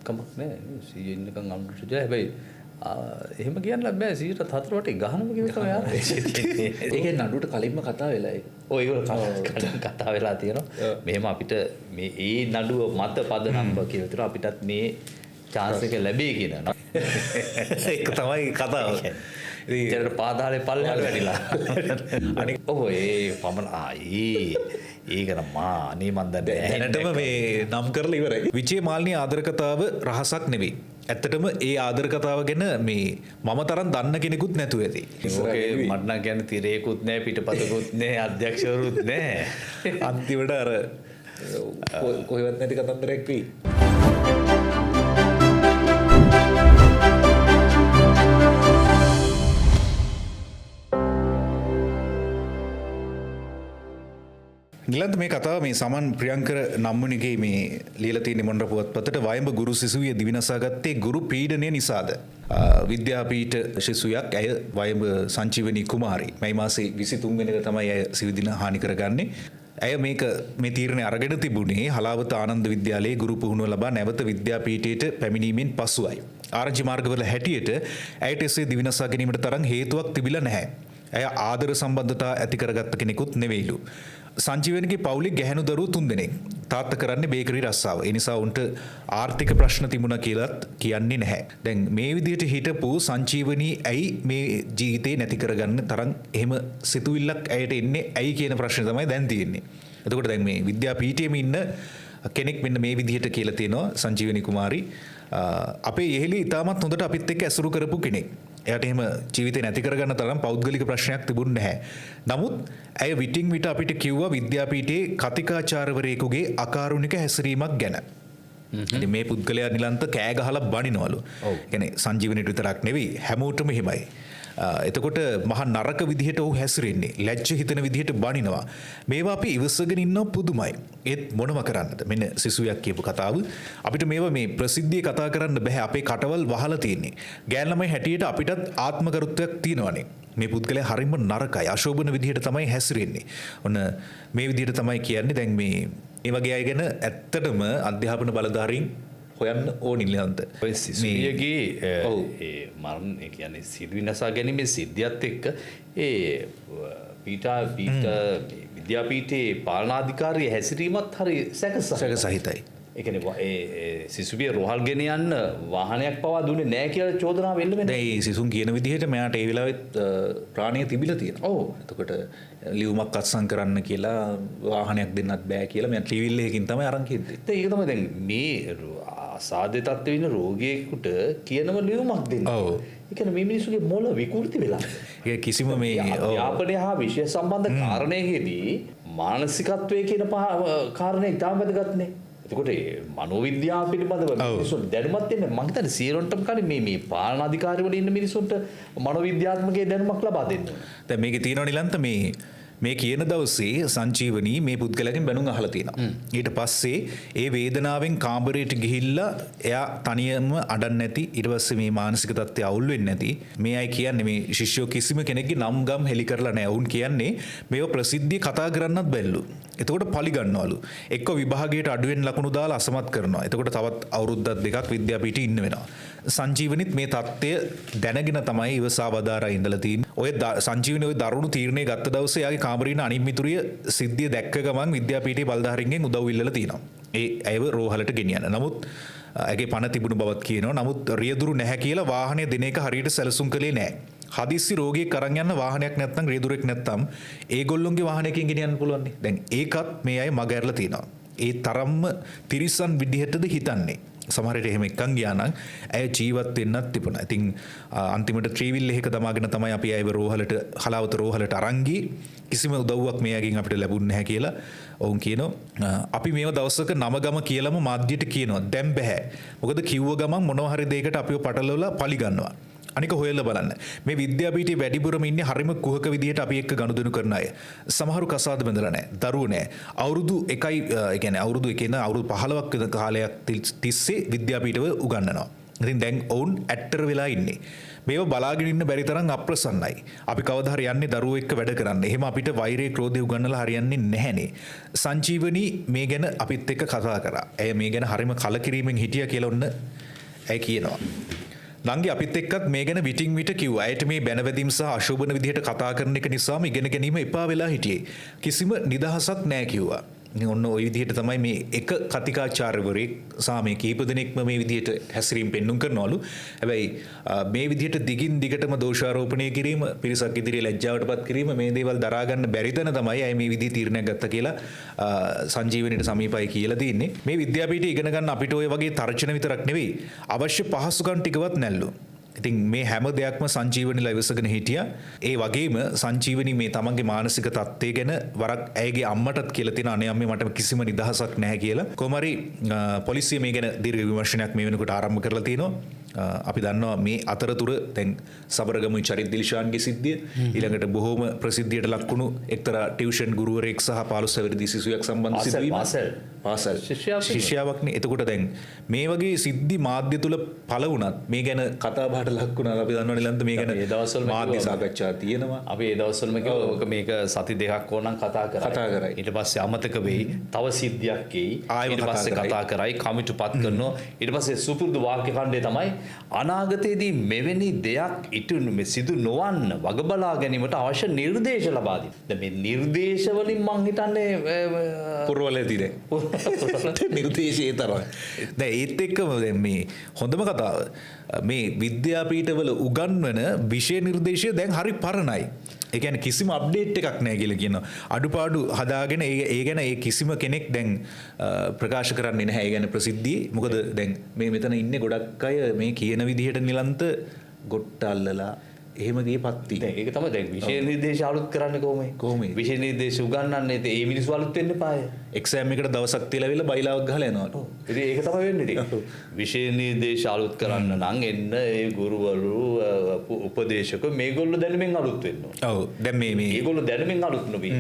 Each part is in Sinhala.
කමක් නැහැ. 100 ඉන්නකම් අනුරට හැබැයි එහෙම කියන්න බෑ 104 වටේ ගහනම කිව්ව තමයි ආරංචි. ඒකේ නඩුවට කලින්ම කතා වෙලා ඒක. ඔය ඒගොල්ලෝ කතා වෙලා තියෙනවා. මෙහෙම අපිට මේ ඒ නඩුව මත පදනම් කියලා තියෙනවා අපිටත් මේ chance එක ලැබෙයි කියන. ඒක තමයි කතාව. ඉතින් පාදාලේ පල්ලෙහාට වැටිලා. අනික ඔව් ඒ පමණ ඒක නම් මා අනේ මන් දන්නේ දැනටම මේ නම් කරලා ඉවරයි. විජේ මාල්නී ආදර කතාව රහසක් නෙවෙයි. ඇත්තටම ඒ ආදර කතාව ගැන මේ මම තරම් දන්න කෙනෙකුත් නැතුව ඇති. ඕකේ මට නම් කියන්නේ තිරේකුත් නැහැ පිටපතකුත් නැහැ අධ්‍යක්ෂවරුත් නැහැ. අන්තිමට අර කොහෙවත් නැති කතන්දරයක් වෙයි. ගිලන්ත මේ කතාව මේ සමන් ප්‍රියංකර නම්මුනිගේ මේ ලියලා තියෙන මොණර පුවත්පතට වයඹ ගුරු සිසුවිය දිවිනසා ගත්තේ ගුරු පීඩනය නිසාද? විද්‍යාපීඨ ශිෂ්‍යයක් ඇය වයඹ සංජීවනී කුමාරි මේ මාසේ 23 වෙනිදා තමයි ඇය සිවිදින හානි කරගන්නේ. ඇය මේ තීරණය අරගෙන තිබුණේ හලාවත ආනන්ද විද්‍යාලයේ ගුරු පුහුණුව ලබා නැවත විද්‍යාපීඨයට පැමිණීමෙන් පසුවයි. ආරංචි මාර්ගවල හැටියට ඇයට එසේ දිවිනසා ගැනීමට තරම් හේතුවක් තිබිලා නැහැ. ඇය ආදර සම්බන්ධතා ඇති කරගත්ත කෙනෙකුත් නෙවෙයිලු. සංජීවනගේ පවුලේ ගැහැණු දරුවෝ 3 දෙනෙක්. තාත්තා කරන්නේ බේකරි රස්සාව. ඒ නිසා උන්ට ආර්ථික ප්‍රශ්න තිබුණා කියලාත් කියන්නේ නැහැ. දැන් මේ විදිහට හිටපු සංජීවනී ඇයි මේ ජීවිතේ නැති කරගන්න තරම් එහෙම සිතුවිල්ලක් ඇයට එන්නේ ඇයි කියන ප්‍රශ්නේ තමයි දැන් තියෙන්නේ. එතකොට දැන් මේ විද්‍යාපීඨයේම ඉන්න කෙනෙක් මෙන්න මේ විදිහට කියලා තියෙනවා සංජීවනී කුමාරි අපේ යෙහෙලි ඉතාමත් හොඳට අපිත් එක්ක ඇසුරු කරපු කෙනෙක්. එයාට එහෙම ජීවිතේ නැති කරගන්න තරම් පෞද්ගලික ප්‍රශ්නයක් තිබුණේ නැහැ. නමුත් ඇය විටින් විට අපිට කිව්වා විද්‍යාපීඨයේ කතිකාචාර්යවරයෙකුගේ අකාරුණික හැසිරීමක් ගැන. ඉතින් මේ පුද්ගලයා නිලන්ත කෑ ගහලා බනිනවලු. කියන්නේ සංජීවනීට විතරක් නෙවෙයි හැමෝටම එහෙමයි. එතකොට මහා නරක විදිහට ඔහු හැසිරෙන්නේ ලැජ්ජ හිතෙන විදිහට බනිනවා. මේවා අපි ඉවසගෙන ඉන්නව පුදුමයි. ඒත් මොනව කරන්නද? මෙන්න සිසුවියක් කියපු කතාව. අපිට මේවා මේ ප්‍රසිද්ධියේ කතා කරන්න බෑ. අපේ කටවල් වහලා තියෙන්නේ. ගෑන් ළමයි හැටියට අපිටත් ආත්මගරුත්වයක් තියෙනවනේ. මේ පුද්ගලයා හරිම නරකයි. අශෝභන විදිහට තමයි හැසිරෙන්නේ. ඔන්න මේ විදිහට තමයි කියන්නේ. දැන් මේ වගේ අය ගැන ඇත්තටම අධ්‍යාපන බලධාරීන් හොයන්න ඕනි නිලන්ත. ඔය සිසුවියගේ ඒ මරණ ඒ කියන්නේ සිදුවිනසා ගැනීමේ සිද්ධියත් එක්ක ඒ විද්‍යාපීඨයේ පාලනාධිකාරිය හැසිරීමත් හරි සැකසහිතයි. ඒ කියන්නේ ඒ සිසුවිය රෝහල් ගෙන යන්න වාහනයක් පවා දුන්නේ නැහැ කියලා චෝදනාව වෙන්න වෙනවා. දැන් මේ සිසුන් කියන විදිහට මෙයාට ඒ වෙලාවෙත් ප්‍රාණය තිබිලා තියෙනවා. ඔව්. එතකොට ලියුමක් අත්සන් කරන්න කියලා වාහනයක් දෙන්නත් බෑ කියලා මෙයා ට්‍රිවිල් එකකින් තමයි අරන් කිව්වේ. ඒක තමයි දැන් මේ අසාධ්‍ය තත්ත්වෙ ඉන්න රෝගියෙකුට කියනම ලියුමක් දෙන්න. ඔව්. ඒ කියන්නේ මේ මිනිස්සුගේ මොළ විකෘති වෙලා. ඒක කිසිම මේ යාපනය හා විෂය සම්බන්ධ කාරණයකදී මානසිකත්වයේ කියන කාරණේ ඉතාම වැදගත්නේ. එතකොට මනෝවිද්‍යාව පිළිබඳව මිනිස්සුන්ට දැනුමක් දෙන්න මම හිතන්නේ සියලොන්ටම කලින් මේ පාලනාධිකාරිවල ඉන්න මිනිස්සුන්ට මනෝවිද්‍යාත්මක දැනුමක් ලබා දෙන්න. දැන් මේකේ තියෙනවා නිලන්ත මේ කියන දවසේ සංජීවනී මේ පුද්ගලයන්ගෙන් බැනුම් අහලා තියෙනවා. ඊට පස්සේ ඒ වේදනාවෙන් කාමරයට ගිහිල්ලා එයා තනියම අඩන්නේ නැති ඊට පස්සේ මේ මානසික තත්ත්වය අවුල් වෙන්නේ නැති මේ අය කියන්නේ මේ ශිෂ්‍යෝ කිසිම කෙනෙක්ගේ නම් ගම් හෙලි කරලා නැහැ. උන් කියන්නේ මේව ප්‍රසිද්ධිය කතා කරන්නත් බැල්ලු. එතකොට පලි ගන්නවලු. එක්ක විභාගයට අඩුවෙන් ලකුණු දාලා අසමත් කරනවා. එතකොට තවත් අවුරුද්දක් දෙකක් විද්‍යාපීඨේ ඉන්න වෙනවා. සංජීවනිත් මේ தත්ත්වය දැනගෙන තමයි ඉවසා වදාරා ඉඳලා තියෙන්නේ. ඔය සංජීවනී ඔය දරුණු තීරණය ගත්ත දවසේ යාගේ කාමරේන අනිත් මිතුරිය සිද්ධිය දැක්ක ගමන් විද්‍යාපීඨයේ බලධාරීන්ගෙන් උදව් ඉල්ලලා තියෙනවා. ඒ ඇයව රෝහලට ගෙනියන්න. නමුත් ඇගේ පණ තිබුණු බවත් කියනවා. නමුත් රියදුරු නැහැ කියලා වාහනය දෙන එක හරියට සැලසුම් කළේ නැහැ. හදිස්සි රෝගියෙක් අරන් යන්න වාහනයක් නැත්නම් රියදුරෙක් නැත්නම් ඒගොල්ලොන්ගේ වාහනයකින් ගෙනියන්න පුළුවන් නේ. දැන් ඒකත් මේ අය මග ඇරලා තියෙනවා. ඒ තරම්ම තිරිසන් විදිහටද හිතන්නේ. සමහරට එහෙම එක්කන් ගියා නම් ඇය ජීවත් වෙන්නත් තිබුණා. ඉතින් අන්තිමට ට්‍රීවිල් එකක දමාගෙන තමයි අපි ඇයව රෝහලට හලාවත රෝහලට අරන් ගියේ. කිසිම උදව්වක් මෙයාගෙන් අපිට ලැබුණ නැහැ කියලා ඔවුන් කියනවා. අපි මේව දවසක නම ගම කියලාම මාධ්‍යයට කියනවා. දැන් බෑ. මොකද කිව්ව ගමන් මොනවා හරි දෙයකට අපිව පටලවලා පලි ගන්නවා. අනික හොයලා බලන්න. මේ විද්‍යාපීඨයේ වැඩිපුරම ඉන්නේ හරිම කුහක විදියට අපි එක්ක ගනුදෙනු කරන අය. සමහරු කසාද බඳලා නැහැ. දරුවෝ නැහැ. අවුරුදු 1යි ඒ කියන්නේ අවුරුදු 1 ඉඳන් අවුරුදු 15ක් කාලයක් තිස්සේ විද්‍යාපීඨව උගන්වනවා. ඉතින් දැන් ඔවුන් ඇට්ටර වෙලා ඉන්නේ. මේව බලාගෙන ඉන්න බැරි තරම් අප්‍රසන්නයි. අපි කවදා හරි යන්නේ දරුවෝ එක්ක වැඩ කරන්න. එහෙම අපිට වෛරය ක්‍රෝධය උගන්නලා හරියන්නේ නැහැනේ. සංජීවනී මේ ගැන අපිත් එක්ක කතා කරා. ඇය මේ ගැන හරිම කලකිරීමෙන් හිටියා කියලා ඔන්න ඇය කියනවා. නංගි අපිත් එක්කත් මේ ගැන විටින් විට කිව්වා. ඇයට මේ බැනවැදීම් සහ අශෝභන විදිහට කතා කරන එක නිසාම ඉගෙන ගැනීම එපා වෙලා හිටියේ. කිසිම නිදහසක් නැහැ කිව්වා. ඔන්න ওই විදිහට තමයි මේ එක කතිකාචාර්යවරයෙක් සහ මේ කීප දෙනෙක්ම මේ විදිහට හැසිරීම පෙන්눔 කරනවලු. හැබැයි මේ විදිහට දිගින් දිගටම දෝෂාරෝපණය කිරීම, පිරිසක් ඉදිරියේ ලැජ්ජාවටපත් කිරීම මේ දේවල් දරා ගන්න බැරි තැන තමයි අය මේ විදිහේ තීරණයක් ගත්තා කියලා සංජීවනීට සමීපයි කියලා තියෙන්නේ. මේ විද්‍යාපීඨය ඉගෙන ගන්න අපිට ඔය වගේ තර්ජන විතරක් නෙවෙයි අවශ්‍ය පහසුකම් ටිකවත් නැල්ලු. ඉතින් මේ හැම දෙයක්ම සංජීවනීලා ඉවසගෙන හිටියා. ඒ වගේම සංජීවනී මේ තමන්ගේ මානසික තත්ත්වය ගැන වරක් ඇයගේ අම්මටත් කියලා තියෙන අනේ අම්මේ මට කිසිම නිදහසක් නැහැ කියලා. කොහොම හරි පොලිසිය මේ ගැන දීර්ඝ විමර්ශනයක් මේ වෙනකොට ආරම්භ කරලා තිනවා. අපි දන්නවා මේ අතරතුර දැන් සබරගමු චරිත් දිල්ෂාන්ගේ සිද්ධිය ඊළඟට බොහෝම ප්‍රසිද්ධියට ලක්වුණු එක්තරා ටියුෂන් ගුරුවරයෙක් සහ 15 වෙනි සිසුවෙක් සම්බන්ධ සිදුවීම පාසල් ශිෂ්‍යාවක්නේ. එතකොට දැන් මේ වගේ සිද්ධි මාධ්‍ය තුල පළ වුණත් මේ ගැන කතා බහට ලක් වුණා. අපි දන්නවනේ ලන්ත මේ ගැන ඒ දවස්වල මාධ්‍ය සාකච්ඡා තියෙනවා. අපි ඒ දවස්වලම කිව්වා මේක සති දෙකක් ඕනනම් කතා කරයි. ඊට පස්සේ අමතක වෙයි. තව සිද්ධියක් එයි. ඊට පස්සේ කතා කරයි. කමිටුපත් කරනවා. ඊට පස්සේ සුපුරුදු වාක්‍ය ඛණ්ඩය තමයි අනාගතයේදී මෙවැනි දෙයක් සිදු නොවන්න වග බලා ගැනීමට අවශ්‍ය නිර්දේශ ලබා දෙන්න. දැන් මේ නිර්දේශ වලින් මං හිතන්නේ පුරවලදී දැන් නිර්දේශයේ තරයි. දැන් ඒත් එක්කම දැන් මේ හොඳම කතාව මේ විද්‍යාපීඨවල උගන්වන විෂය නිර්දේශය දැන් හරි පරණයි. ඒ කියන්නේ කිසිම අප්ඩේට් එකක් නැහැ කියලා කියනවා. අඩුපාඩු හදාගෙන ඒ ගැන ඒ කිසිම කෙනෙක් දැන් ප්‍රකාශ කරන්නේ නැහැ. ඒ ගැන ප්‍රසිද්ධියේ. මොකද දැන් මේ මෙතන ඉන්නේ ගොඩක් අය මේ කියන විදිහට නිලන්ත ගොට්ටල්ලලා එහෙම ගියපත්ති. දැන් ඒක තමයි දැන් විෂය නිර්දේශ අලුත් කරන්නේ කොහොමද? විෂය නිර්දේශ උගන්වන්නේ ඒ මිනිස්සු අලුත් වෙන්න එපාය. එක්සෑම් එකට දවසක් තියලා වෙලා බයිලාවක් ගහලා යනවා. ඉතින් ඒක තමයි වෙන්නේ ඉතින්. විෂය නිර්දේශ අලුත් කරන්න නම් එන්න ඒ ගුරුවරු උපදේශක මේගොල්ලෝ දැනුමින් අලුත් වෙන්න ඕන. ඔව්. දැන් මේ මේගොල්ලෝ දැනුමින් අලුත් නොවි.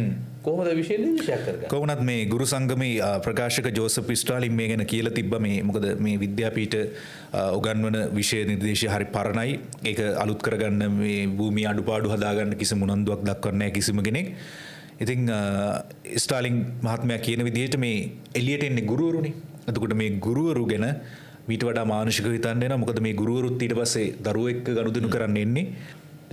කොහොමද විෂය නිර්දේශයක් කරගන්නේ? කොහොමත් මේ ගුරු සංගමේ ප්‍රකාශක ජෝසප් ස්ටාලින් මේ ගැන කියලා තිබ්බා මේ මොකද මේ විද්‍යාපීඨ උගන්වන විෂය නිර්දේශය හරි පරණයි. ඒක අලුත් කරගන්න මේ භූමිය අඩුපාඩු හදාගන්න කිසිම උනන්දුවක් දක්වන්නේ නැහැ කිසිම කෙනෙක්. ඉතින් ස්ටාලින් මහත්මයා කියන විදිහට මේ එළියට එන්නේ ගුරුවරුනේ. එතකොට මේ ගුරුවරු ගැන මීට වඩා මානසිකව හිතන්න වෙනවා. මොකද මේ ගුරුවරුත් ඊට පස්සේ දරුවෝ එක්ක ගනුදෙනු කරන්න එන්නේ.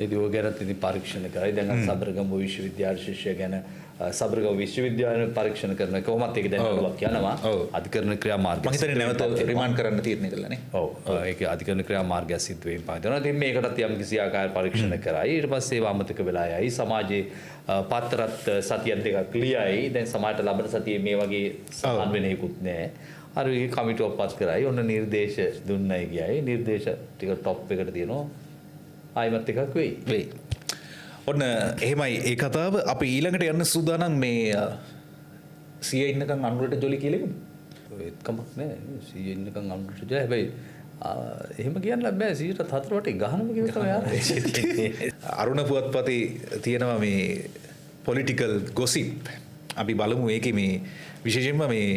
ඒක ගැනත් ඉතින් පරීක්ෂණ කරයි. දැන් සබරගම විශ්වවිද්‍යාල ශිෂ්‍ය ගැන සබරගම විශ්වවිද්‍යාලය පරීක්ෂණ කරන කොහොමත් ඒක දැන් නඩුවක් යනවා. අධිකරණ ක්‍රියාමාර්ගය. මම හිතන්නේ නැවත රිමාන්ඩ් කරන්න තීරණය කළානේ. ඔව්. ඒක අධිකරණ ක්‍රියාමාර්ගය සිද්ධ වෙමින් පවතිනවා. ඉතින් මේකටත් යම් කිසි ආකාර පරීක්ෂණ කරයි. ඊට පස්සේ ඒව අමතක වෙලා යයි. සමාජයේ පත්තරත් සතියක් දෙකක් ලියයි. දැන් සමාජයට ලබන සතියේ මේ වගේ සමාන වෙන එකකුත් නැහැ. අර ඒ කමිටුවක් පත් කරයි. ඔන්න නිර්දේශ දුන්නයි ගියයි. නිර්දේශ ටික টොප් එකට තියෙනවා. ආයිමත් එකක් වෙයි. ඔන්න එහෙමයි ඒ කතාව. අපි ඊළඟට යන්න සූදානම් මේ සීයේ ඉන්නකම් අනුරට ජොලි කියලා එමු. ඒත් කමක් නැහැ. සීයේ ඉන්නකම් අනුරට ජොලි. හැබැයි එහෙම කියන්න බෑ. 104 වටේ ගහනම කිව්ව තමයි අරුණ පුවත්පතේ තියෙනවා මේ පොලිටිකල් ගොසිප්. අපි බලමු ඒකේ මේ විශේෂයෙන්ම මේ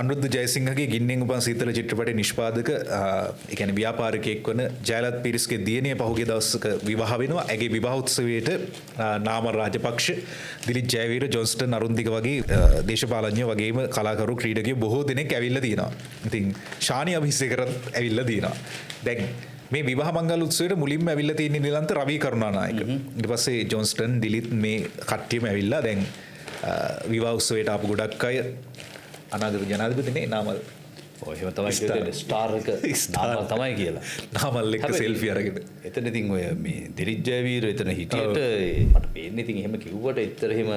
අනුරුද්ධ ජයසිංහගේ ගින්නෙන් උපන් සීතල චිත්‍රපටයේ නිෂ්පාදක ඒ කියන්නේ ව්‍යාපාරිකයෙක් වන ජයලත් පිරිස්ගේ දියණිය පහුගිය දවසක විවාහ වෙනවා. ඇගේ විවාහ උත්සවයට නාම රාජපක්ෂ, දිලිත් ජයවීර, ජොන්ස්ටන් අරුන්දික වගේ දේශපාලඥයෝ වගේම කලාකරු ක්‍රීඩකයෝ බොහෝ දෙනෙක් ඇවිල්ලා තියෙනවා. ඉතින් ශානි අභිෂේකරත් ඇවිල්ලා තියෙනවා. දැන් මේ විවාහ මංගල උත්සවයට මුලින්ම ඇවිල්ලා තියෙන නිලන්ත රවි කරුණානායක. ඊට පස්සේ ජොන්ස්ටන්, දිලිත් මේ කට්ටියම ඇවිල්ලා දැන් විවාහ උත්සවයට ආපු ගොඩක් අය අනාගත ජනාධිපතිනේ නාමල්. ඔය එහෙම තමයි කියන්නේ ස්ටාර් එක නාමල් තමයි කියලා. නාමල් එක්ක සෙල්ෆි අරගෙන. එතන ඉතින් ඔය මේ දිලිත් ජයවීර එතන හිටියට මට පේන්නේ ඉතින් එහෙම කිව්වට ඇත්තට එහෙම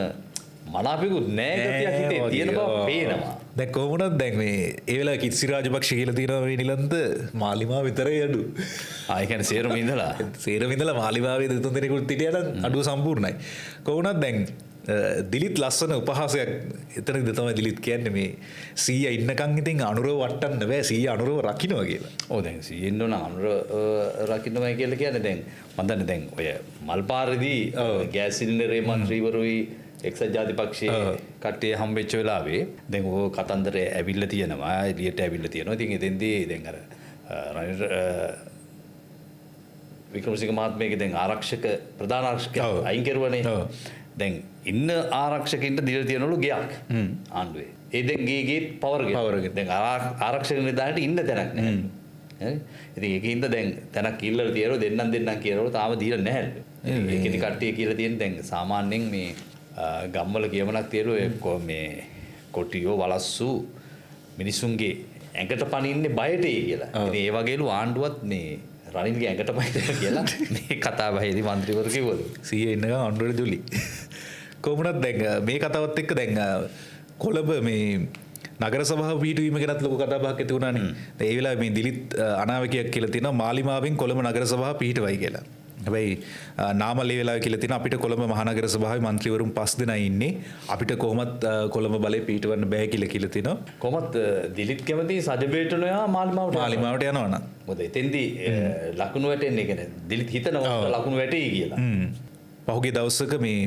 මනාපෙකුත් නෑ ගතියක් හිතේ තියෙන බව පේනවා. දැන් කොහොමද දැන් මේ ඒ වෙලාවේ කිත්සි රාජපක්ෂ කියලා තියෙනවා මේ නිලන්ත මාලිමාව විතරයි අඩු. ඒ කියන්නේ සේරම ඉඳලා මාලිමාවේ දෙතුන් දෙනෙකුට හිටියා නම් අඩුව සම්පූර්ණයි. කොහොමද දැන් දිලිත් ලස්සන උපහාසයක් එතනද තමයි දිලිත් කියන්නේ මේ සීයා ඉන්නකන් ඉතින් අනුරව වටන්න බෑ සීයා අනුරව රකින්නවා කියලා. ඔව් දැන් සීයා ඉන්නව නම් අනුර රකින්නමයි කියලා කියන්නේ දැන් මම දන්නේ දැන් ඔය මල්පාරේදී ගෑස් සිලින්ඩරේ මන්ත්‍රීවරුයි එක්සත් ජාතිපක්ෂයේ කට්ටිය හම්බෙච්ච වෙලාවේ දැන් ඕක කතන්දරේ ඇවිල්ලා තියෙනවා එළියට ඇවිල්ලා තියෙනවා. ඉතින් එතෙන්දී දැන් අර වික්‍රමසිංහ මහත්මයාගේ දැන් ආරක්ෂක ප්‍රධාන ආරක්ෂකයා අයින් කරුවනේ. දැන් ඉන්න ආරක්ෂකයින්ට දීලා තියෙනවලු ගයක් ආණ්ඩුවේ. ඒ දැන් ගේත් පවර්ගෙන. දැන් ආරක්ෂක නිලධාරියට ඉන්න තැනක් නැහැ. හරි. ඉතින් ඒකින්ද දැන් තැනක් ඉල්ලලා තියෙනවා දෙන්නම් කියනවලු තාම දීලා නැහැ. ඒකෙදි කට්ටිය කියලා තියෙන දැන් සාමාන්‍යයෙන් මේ ගම්වල කියමනක් තියෙනවා මේ කොටියෝ වලස්සු මිනිසුන්ගේ ඇඟට පනින්නේ බයටයි කියලා. ඉතින් ඒ වගේලු ආණ්ඩුවත් මේ රනිල්ගේ ඇඟට පනිනවා කියලා මේ කතාවේදී മന്ത്രിවරු කිව්වලු. සීයේ ඉන්නකම් ආණ්ඩුවට ජොලි. කොහොමද දැන් මේ කතාවත් එක්ක දැන් කොළඹ මේ නගර සභාව පිටවීම ගැනත් ලොකු කතා බහක් ඇති වුණානේ. ඒ වෙලාවේ මේ දිලිත් අනාවකයක් කියලා තියෙනවා මාලිමාවෙන් කොළඹ නගර සභාව පිටවයි කියලා. හැබැයි නාමල් ඒ වෙලාවේ කියලා තියෙනවා අපිට කොළඹ මහනගර සභාවේ മന്ത്രിවරුන් 5 දෙනා ඉන්නේ. අපිට කොහොමත් කොළඹ බලේ පිටවන්න බෑ කියලා තියෙනවා. කොහොමත් දිලිත් කැමති සජබේට නොයා මාලිමාවට යනවා නම්. මොකද එතෙන්දී ලකුණු වැටෙන්නේ කියන්නේ දිලිත් හිතනවා ලකුණු වැටෙයි කියලා. පහුගිය දවසක මේ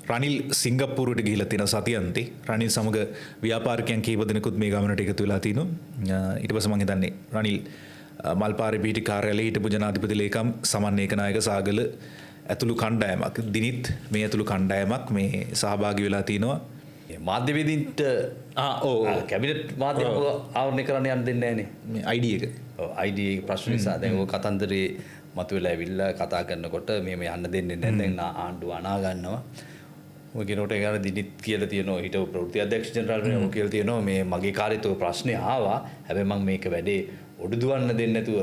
රනිල් සිංගප්පූරුවට ගිහිලා තියෙන සතියන්තේ රනිල් සමග ව්‍යාපාරිකයන් කීප දෙනෙකුත් මේ ගමනට එකතු වෙලා තිනවා. ඊට පස්සේ මම හිතන්නේ රනිල් මල්පාරේ පිහිටි කාර්යාලයේ හිටපු ජනාධිපති ලේකම් සමන් ඒකනායක සාගල ඇතුළු කණ්ඩායමක් දිනිත් මේ ඇතුළු කණ්ඩායමක් මේ සහභාගී වෙලා තිනවා. මාධ්‍යවේදීන්ට කැබිනට් මාධ්‍ය ආවරණය කරන්න යන්න දෙන්නේ නැහනේ. මේ ID එක. ඔව් ID එක ප්‍රශ්න නිසා දැන් ඔය කතන්දරේ මතුවලා ඇවිල්ලා කතා කරනකොට මේ යන්න දෙන්නේ නැහැ. දැන් ආණ්ඩුව අනා ගන්නවා. ඔය කෙනෙකුට ඒකට දිනිත් කියලා තියෙනවා හිටපු ප්‍රවෘත්ති අධ්‍යක්ෂ ජෙනරාල් වෙනවා කියලා තියෙනවා මේ මගේ කාර්යයට ඔය ප්‍රශ්නේ ආවා. හැබැයි මම මේක වැඩේ ඔඩු දුවන්න දෙන්නේ නැතුව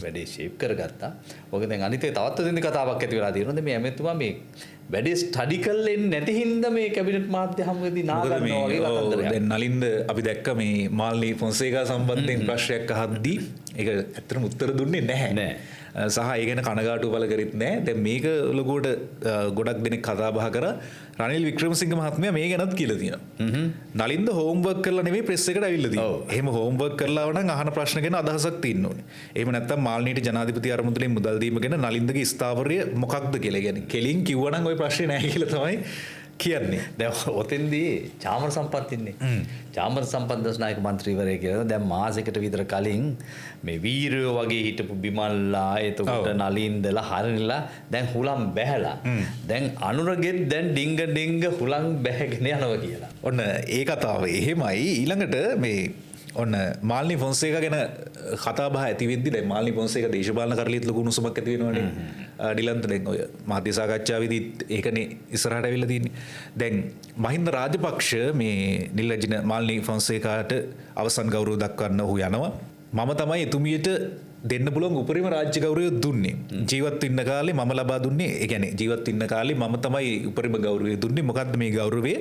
වැඩේ ෂේප් කරගත්තා. ඔක දැන් අනිත් එක තවත් දෙන්නේ කතාවක් ඇති වෙලා තියෙනවා. දැන් මේ ඇමෙතුමා මේ වැඩේ ස්ටඩි කරලා එන්නේ නැති හින්දා මේ කැබිනට් මාධ්‍ය හමුවේදී නාගන්නවා වගේ කතන්දරයක්. දැන් නලින්ද අපි දැක්ක මේ මාල්නි ෆොන්සේකා සම්බන්ධයෙන් ප්‍රශ්නයක් අහද්දී ඒක ඇත්තටම උත්තර දුන්නේ නැහැ. සහ ඒ ගැන කනගාටු පළ කරෙත් නැහැ. දැන් මේක ලොකුවට ගොඩක් දෙනෙක් කතා බහ කරා. රනිල් වික්‍රමසිංහ මහත්මයා මේ ගැනත් කියලා තියෙනවා. නලින්ද හෝම්වර්ක් කරලා නෙමෙයි ප්‍රෙස් එකට ඇවිල්ලා තියෙන්නේ. එහෙම හෝම්වර්ක් කරලා වුණා නම් අහන ප්‍රශ්න ගැන අදහසක් තියෙන්න ඕනේ. එහෙම නැත්නම් මාල්නීට ජනාධිපති අරමුදලෙන් මුදල් දීම ගැන නලින්දගේ ස්ථාවරය මොකක්ද කියලා කියන්නේ. කෙලින් කිව්වනම් ওই ප්‍රශ්නේ නැහැ කියලා තමයි කියන්නේ. දැන් ඔතෙන්දී චාමර සම්පත් ඉන්නේ. චාමර සම්පත් දස්නායක മന്ത്രിවරයෙක් කියලා දැන් මාසයකට විතර කලින් මේ වීරයෝ වගේ හිටපු බිමල්ලා එතකොට නලින්දලා හරිනලා දැන් හුලම් බැහැලා. දැන් අනුරගෙත් දැන් ඩිංග හුලම් බැහැගෙන යනවා කියලා. ඔන්න ඒ කතාව එහෙමයි. ඊළඟට මේ ඔන්න මාල්නි ෆොන්සේකා ගැන කතා බහ ඇති වෙද්දි දැන් මාල්නි ෆොන්සේකා දේශපාලන කරලියත් ලොකු උණුසුමක් ඇති වෙනවනේ. ඩිලන්ත දැන් ඔය මාධ්‍ය සාකච්ඡාවේදී ඒකනේ ඉස්සරහට ඇවිල්ලා තින්නේ. දැන් මහින්ද රාජපක්ෂ මේ නිලජින මාල්නි ෆොන්සේකාට අවසන් ගෞරව දක්වන්න ඔහු යනවා. මම තමයි එතුමියට දෙන්න පුළුවන් උපරිම රාජ්‍ය ගෞරවය දුන්නේ. ජීවත් වෙන්න කාලේ මම ලබා දුන්නේ. ඒ කියන්නේ ජීවත් වෙන්න කාලේ මම තමයි උපරිම ගෞරවය දුන්නේ. මොකද්ද මේ ගෞරවය?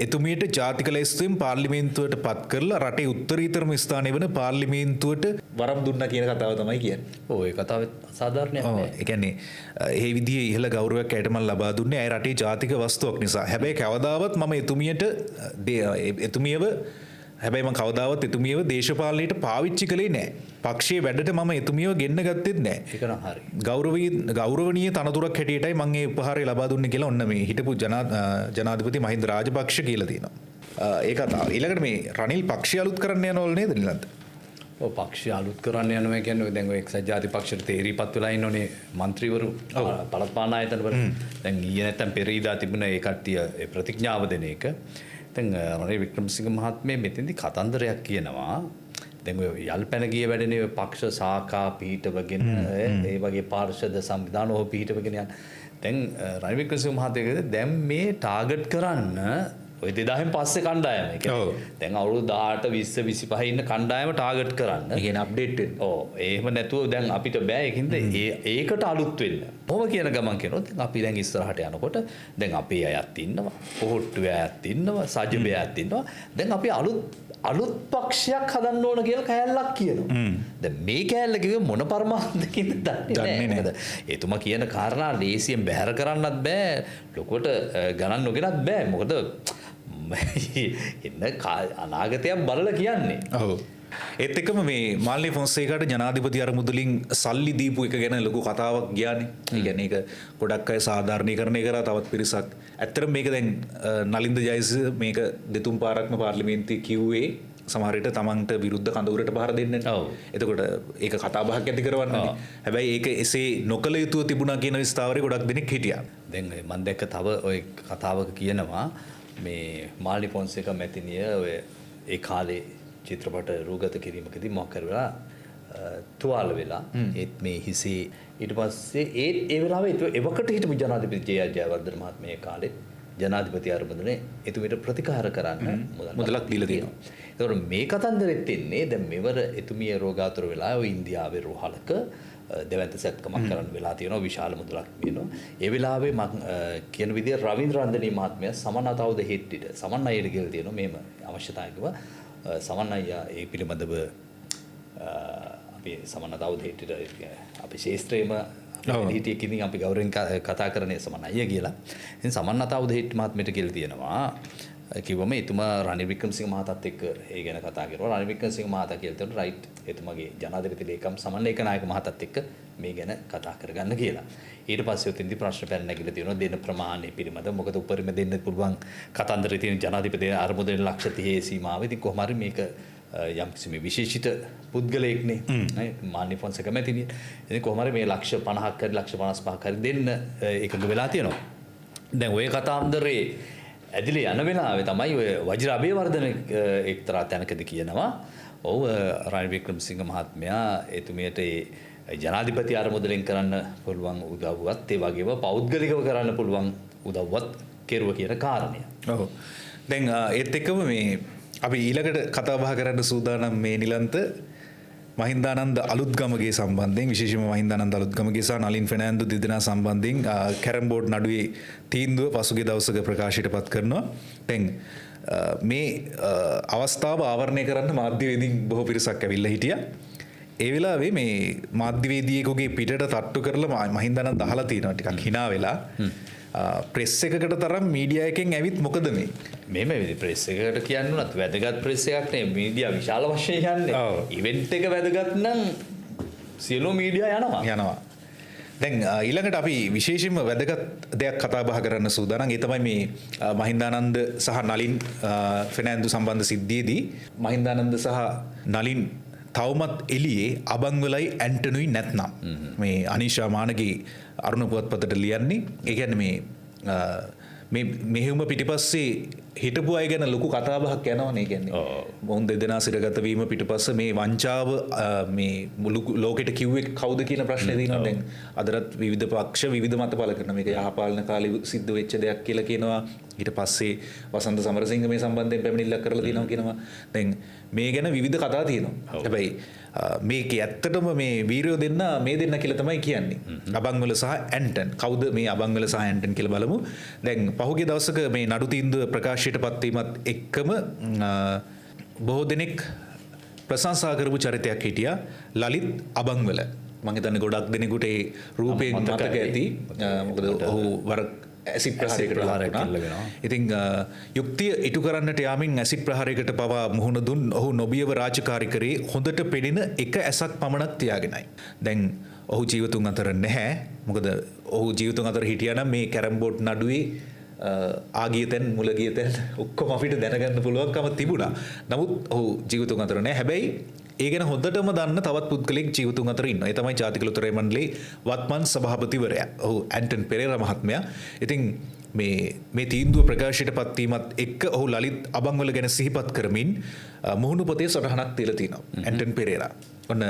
එතුමියට ජාතික ලැයිස්තුවෙන් පාර්ලිමේන්තුවට පත් කරලා රටේ උත්තරීතරම ස්ථානය වෙන පාර්ලිමේන්තුවට වරම් දුන්නා කියන කතාව තමයි කියන්නේ. ඔව් ඒ කතාව සාධාරණයක් නෑ. ඒ කියන්නේ මේ විදිහේ ඉහළ ගෞරවයක් ඇයට මම ලබා දුන්නේ අය රටේ ජාතික වස්තුවක් නිසා. හැබැයි කවදාවත් මම එතුමියට එතුමියව හැබැයි මම කවදාවත් එතුමියව දේශපාලනයට පාවිච්චි කළේ නැහැ. පක්ෂයේ වැඩට මම එතුමියව ගෙන්න ගත්තෙත් නැහැ. ඒක නම් හරි. ගෞරවනීය තනතුරක් හැටියටයි මම මේ උපහාරය ලබා දුන්නේ කියලා ඔන්න මේ හිටපු ජනාධිපති මහින්ද රාජපක්ෂ කියලා තියෙනවා. ඒ කතාව. ඊළඟට මේ රනිල් පක්ෂය අලුත් කරන්න යනවල නේද නිලන්ත? ඔව් පක්ෂය අලුත් කරන්න යනවා කියන්නේ දැන් ඔය එක්සත් ජාතික පක්ෂයට තේරීපත් වෙලා ඉන්නෝනේ മന്ത്രിවරු පළාත් පාලන ආයතනවල. දැන් ඊයේ නැත්තම් පෙරේදා තිබුණ ඒ කට්ටිය ඒ ප්‍රතිඥාව දෙන එක. දැන් රනිල් වික්‍රමසිංහ මහත්මයා මෙතෙන්දී කතන්දරයක් කියනවා. දැන් ඔය යල්පැන ගිය වැඩනේ ඔය පක්ෂ ශාඛා පිහිටවගෙන ඒ වගේ පාර්ශද සංවිධාන ඔහු පිහිටවගෙන යන. දැන් රනිල් වික්‍රමසිංහ මහත්මයා දැන් මේ ටාගට් කරන්න ඔය 2000න් පස්සේ කණ්ඩායම. ඒ කියන්නේ දැන් අවුරුදු 18 20 25 ඉන්න කණ්ඩායම ටාගට් කරන්න. ඒ කියන්නේ අප්ඩේට් වෙන්න. ඔව් එහෙම නැතුව දැන් අපිට බෑ ඒකින්ද ඒකට අලුත් වෙන්න. මොම කියන ගමන් කියනොත් අපි දැන් ඉස්සරහට යනකොට දැන් අපේ අයත් ඉන්නවා. පොහොට්ටුවේ අයත් ඉන්නවා. සජිබේ අයත් ඉන්නවා. දැන් අපි අලුත් පක්ෂයක් හදන්න ඕන කියලා කෑල්ලක් කියනවා. දැන් මේ කෑල්ල කිව්වේ මොන පරමාර්ථකින්ද දන්නේ නැහැ. එතුමා කියන කාරණා ලේසියෙන් බැහැර කරන්නත් බෑ. ලොකුවට ගණන් නොගෙනත් බෑ. මොකද එන්න අනාගතයක් බලලා කියන්නේ. ඔව්. ඒත් එක්කම මේ මාල්නි ෆොන්සේකාට ජනාධිපති අරමුදලින් සල්ලි දීපු එක ගැන ලොකු කතාවක් ගියානේ. ඒ කියන්නේ ඒක ගොඩක් අය සාධාරණීකරණය කරා තවත් පිරිසක්. ඇත්තටම මේක දැන් නලින්ද ජයසිංහ මේක දෙතුන් පාරක්ම පාර්ලිමේන්තුවේ කිව්වේ සමහරට තමන්ට විරුද්ධ කඳවුරට පහර දෙන්න. එතකොට ඒක කතාබහක් ඇති කරවන්න. හැබැයි ඒක එසේ නොකළ යුතුව තිබුණා කියන ස්ථාවරය ගොඩක් දෙනෙක් හිටියා. දැන් මම දැක්ක තව ඔය කතාවක කියනවා මේ මාල්නි ෆොන්සේකා මැතිනිය ඔය ඒ කාලේ චිත්‍රපට රූගත කිරීමකදී මොකක් කරලා තුවාල වෙලා ඒත් මේ හිසේ ඊට පස්සේ ඒ වෙලාවේ එවකට හිටපු ජනාධිපති ජේ.ආර්. ජයවර්ධන මහත්මයා කාලේ ජනාධිපති අරමුදනේ එතුමියට ප්‍රතිකාර කරන්න මුදලක් දීලා තියෙනවා. ඒතකොට මේ කතන්දරෙත් එන්නේ දැන් මෙවර එතුමිය රෝගාතුර වෙලා ඔය ඉන්දියාවේ රෝහලක දෙවන්ත සත්කමක් කරන්න වෙලා තියෙනවා විශාල මුදලක් වෙනවා. ඒ වෙලාවේ මම කියන විදිහ රවීන්ද්‍ර රන්දනී මහත්මයා සමන් අතවුද හෙට්ටිට සමන් අයියට කියලා තියෙනවා මේම අවශ්‍යතාවයකව සමන් අයියා ඒ පිළිබඳව අපි සමන් අතවුද හෙට්ටිට අපි ශාස්ත්‍රයේම හිටිය කින් අපි ගෞරවයෙන් කතා කරන්නේ සමන් අයියා කියලා. ඉතින් සමන් අතවුද හෙට්ටි මහත්මයට කියලා තියෙනවා කිව්වම එතුමා රනිල් වික්‍රමසිංහ මහතාත් එක්ක ඒ ගැන කතා කරනවා. රනිල් වික්‍රමසිංහ මහතා කියලා තියෙනවා රයිට් එතුමාගේ ජනාධිපති ලේකම් සමන් ඒකනායක මහතාත් එක්ක මේ ගැන කතා කරගන්න කියලා. ඊට පස්සේ උතින්දි ප්‍රශ්න පැන නැගිලා තියෙනවා දෙන ප්‍රමාණය පිළිබඳ. මොකද උපරිම දෙන්න පුළුවන් කතන්දරේ තියෙන ජනාධිපති අරමුදේ ලක්ෂ 30 සීමාව. ඉතින් කොහොම හරි මේක යම් කිසි මේ විශේෂිත පුද්ගලයෙක්නේ නේ මාල්නි ෆොන්සේකා මැතිනිය. ඉතින් කොහොම හරි මේ ලක්ෂ 50ක් හරි ලක්ෂ 55ක් හරි දෙන්න එකඟ වෙලා තියෙනවා. දැන් ওই කතාන්දරේ ඇදිලි යන වෙලාවේ තමයි ඔය වජිර අබේවර්ධන එක්තරා තැනකදී කියනවා ඔව් රනිල් වික්‍රමසිංහ මහත්මයා එතුමියට ඒ ජනාධිපති අරමුදලෙන් කරන්න පුළුවන් උදව්වත් ඒ වගේම පෞද්ගලිකව කරන්න පුළුවන් උදව්වත් කෙරුව කියන කාරණය. ඔව්. දැන් ඒත් එක්කම මේ අපි ඊළඟට කතා බහ කරන්න සූදානම් මේ නිලන්ත මහින්දානන්ද අලුත්ගමගේ සම්බන්ධයෙන් විශේෂයෙන්ම මහින්දානන්ද අලුත්ගමගේ සහ නලින් ෆෙර්නෑන්ඩෝ දෙදෙනා සම්බන්ධයෙන් කැරම් බෝඩ් නඩුවේ තීන්දුව පසුගිය දවසක ප්‍රකාශයට පත් කරනවා. දැන් මේ අවස්ථාව ආවරණය කරන්න මාධ්‍යවේදීන් බොහෝ පිරිසක් ඇවිල්ලා හිටියා. ඒ වෙලාවේ මේ මාධ්‍යවේදියෙකුගේ පිටට තට්ටු කරලා මහින්දානන්ද අහලා තියෙනවා ටිකක් hina වෙලා. ප්‍රෙස් එකකට තරම් මීඩියා එකෙන් ඇවිත් මොකද මේ මේම විදි ප්‍රෙස් එකකට කියන්න උනත් වැදගත් ප්‍රෙස් එකක් නේ මීඩියා විශාල වශයෙන් යන්නේ. ඉවෙන්ට් එක වැදගත් නම් සියලු මීඩියා යනවා. දැන් ඊළඟට අපි විශේෂයෙන්ම වැදගත් දෙයක් කතා බහ කරන්න සූදානම්. ඒ තමයි මේ මහින්දානන්ද සහ නලින් ෆෙර්නෑන්ඩෝ සම්බන්ධ සිද්ධියේදී මහින්දානන්ද සහ නලින් තවමත් එළියේ අබංවලයි ඇන්ටනුයි නැත්නම් මේ අනීෂා මානගේ අරුණ පුවත්පතට ලියන්නේ. ඒ කියන්නේ මේ මෙහෙම පිටිපස්සේ හිටපු අය ගැන ලොකු කතාබහක් යනවනේ. කියන්නේ මොවුන් දෙදෙනා සිරගත වීම පිටපස්ස මේ වංචාව මේ මුළු ලෝකෙට කිව්වේ කවුද කියන ප්‍රශ්නේ තියෙනවා. දැන් අදටත් විවිධ පක්ෂ විවිධ මත පළ කරනවා. මේක යහපාලන කාලේ සිද්ධ වෙච්ච දෙයක් කියලා කියනවා. ඊට පස්සේ වසන්ත සමරසිංහ මේ සම්බන්ධයෙන් පැමිණිල්ලක් කරලා තියෙනවා කියනවා. දැන් මේ ගැන විවිධ කතා තියෙනවා. හැබැයි මේකේ ඇත්තටම මේ වීරයෝ දෙන්න මේ දෙන්න කියලා තමයි කියන්නේ. අබංවල සහ ඇන්ටන්. කවුද මේ අබංවල සහ ඇන්ටන් කියලා බලමු. දැන් පහුගිය දවසක මේ නඩු තීන්දුව ප්‍රකාශයට පත් වීමත් එක්කම බොහෝ දෙනෙක් ප්‍රශංසා කරපු චරිතයක් හිටියා ලලිත් අබංවල. මම හිතන්නේ ගොඩක් දෙනෙකුට ඒ රූපයෙන් මතක ඇති. මොකද ඔහු වර ඇසිඩ් ප්‍රහාරයකට ලක් වුණා. ඉතින් යුක්තිය ඉටු කරන්නට යාමින් ඇසිඩ් ප්‍රහාරයකට පවා මුහුණ දුන් ඔහු නොබියව රාජකාරී කරේ හොඳට පෙනෙන එක ඇසක් පමණක් තියාගෙනයි. දැන් ඔහු ජීවතුන් අතර නැහැ. මොකද ඔහු ජීවතුන් අතර හිටියා නම් මේ කැරම් බෝඩ් නඩුවේ ආගිය තැන් මුල ගිය තැන් ඔක්කොම අපිට දැනගන්න පුළුවන්කම තිබුණා. නමුත් ඔහු ජීවතුන් අතර නැහැ. හැබැයි ඒ ගැන හොඳටම දන්න තවත් පුද්ගලෙක් ජීවතුන් අතර ඉන්නවා. ඒ තමයි ජාතික ලොතරැයි මණ්ඩලයේ වත්මන් සභාපතිවරයා. ඔහු ඇන්ටන් පෙරේරා මහත්මයා. ඉතින් මේ තීන්දුව ප්‍රකාශයට පත් වීමත් එක්ක ඔහු ලලිත් අබංවල ගැන සිහිපත් කරමින් මුහුණු පොතේ සටහනක් තියලා තිනවා. ඇන්ටන් පෙරේරා. ඔන්න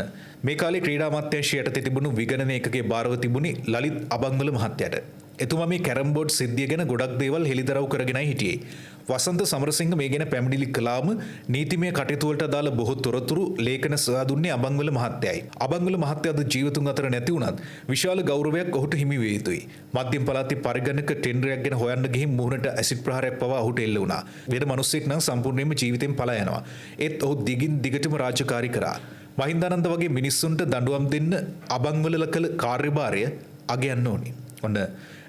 මේ කාලේ ක්‍රීඩා අමාත්‍යාංශය යටතේ තිබුණු විගණන ඒකකයේ භාරව තිබුණේ ලලිත් අබංවල මහත්තයාට. එතුමා මේ කැරම් බෝඩ් සිද්ධිය ගැන ගොඩක් දේවල් හෙළිදරව් කරගෙනයි හිටියේ. වසන්ත සමරසිංහ මේ ගැන පැමිණිලි කළාම නීතිමය කටයුතු වලට අදාළ බොහෝ තොරතුරු ලේඛන සොයා දුන්නේ අබංවල මහත්තයයි. අබංවල මහත්තයාද ජීවතුන් අතර නැති වුණත් විශාල ගෞරවයක් ඔහුට හිමි විය යුතුයි. මධ්‍යම පළාතේ පරිගණක ටෙන්ඩරයක් ගැන හොයන්න ගිහින් මුහුණට ඇසිඩ් ප්‍රහාරයක් පවා ඔහුට එල්ල වුණා. වෙන මිනිස්සෙක් නම් සම්පූර්ණයෙන්ම ජීවිතෙන් පලා යනවා. ඒත් ඔහු දිගින් දිගටම රාජකාරී කරා. මහින්දානන්ද වගේ මිනිස්සුන්ට දඬුවම් දෙන්න අබංවල කළ කාර්යභාරය අගයන්න ඕනේ. ඔන්න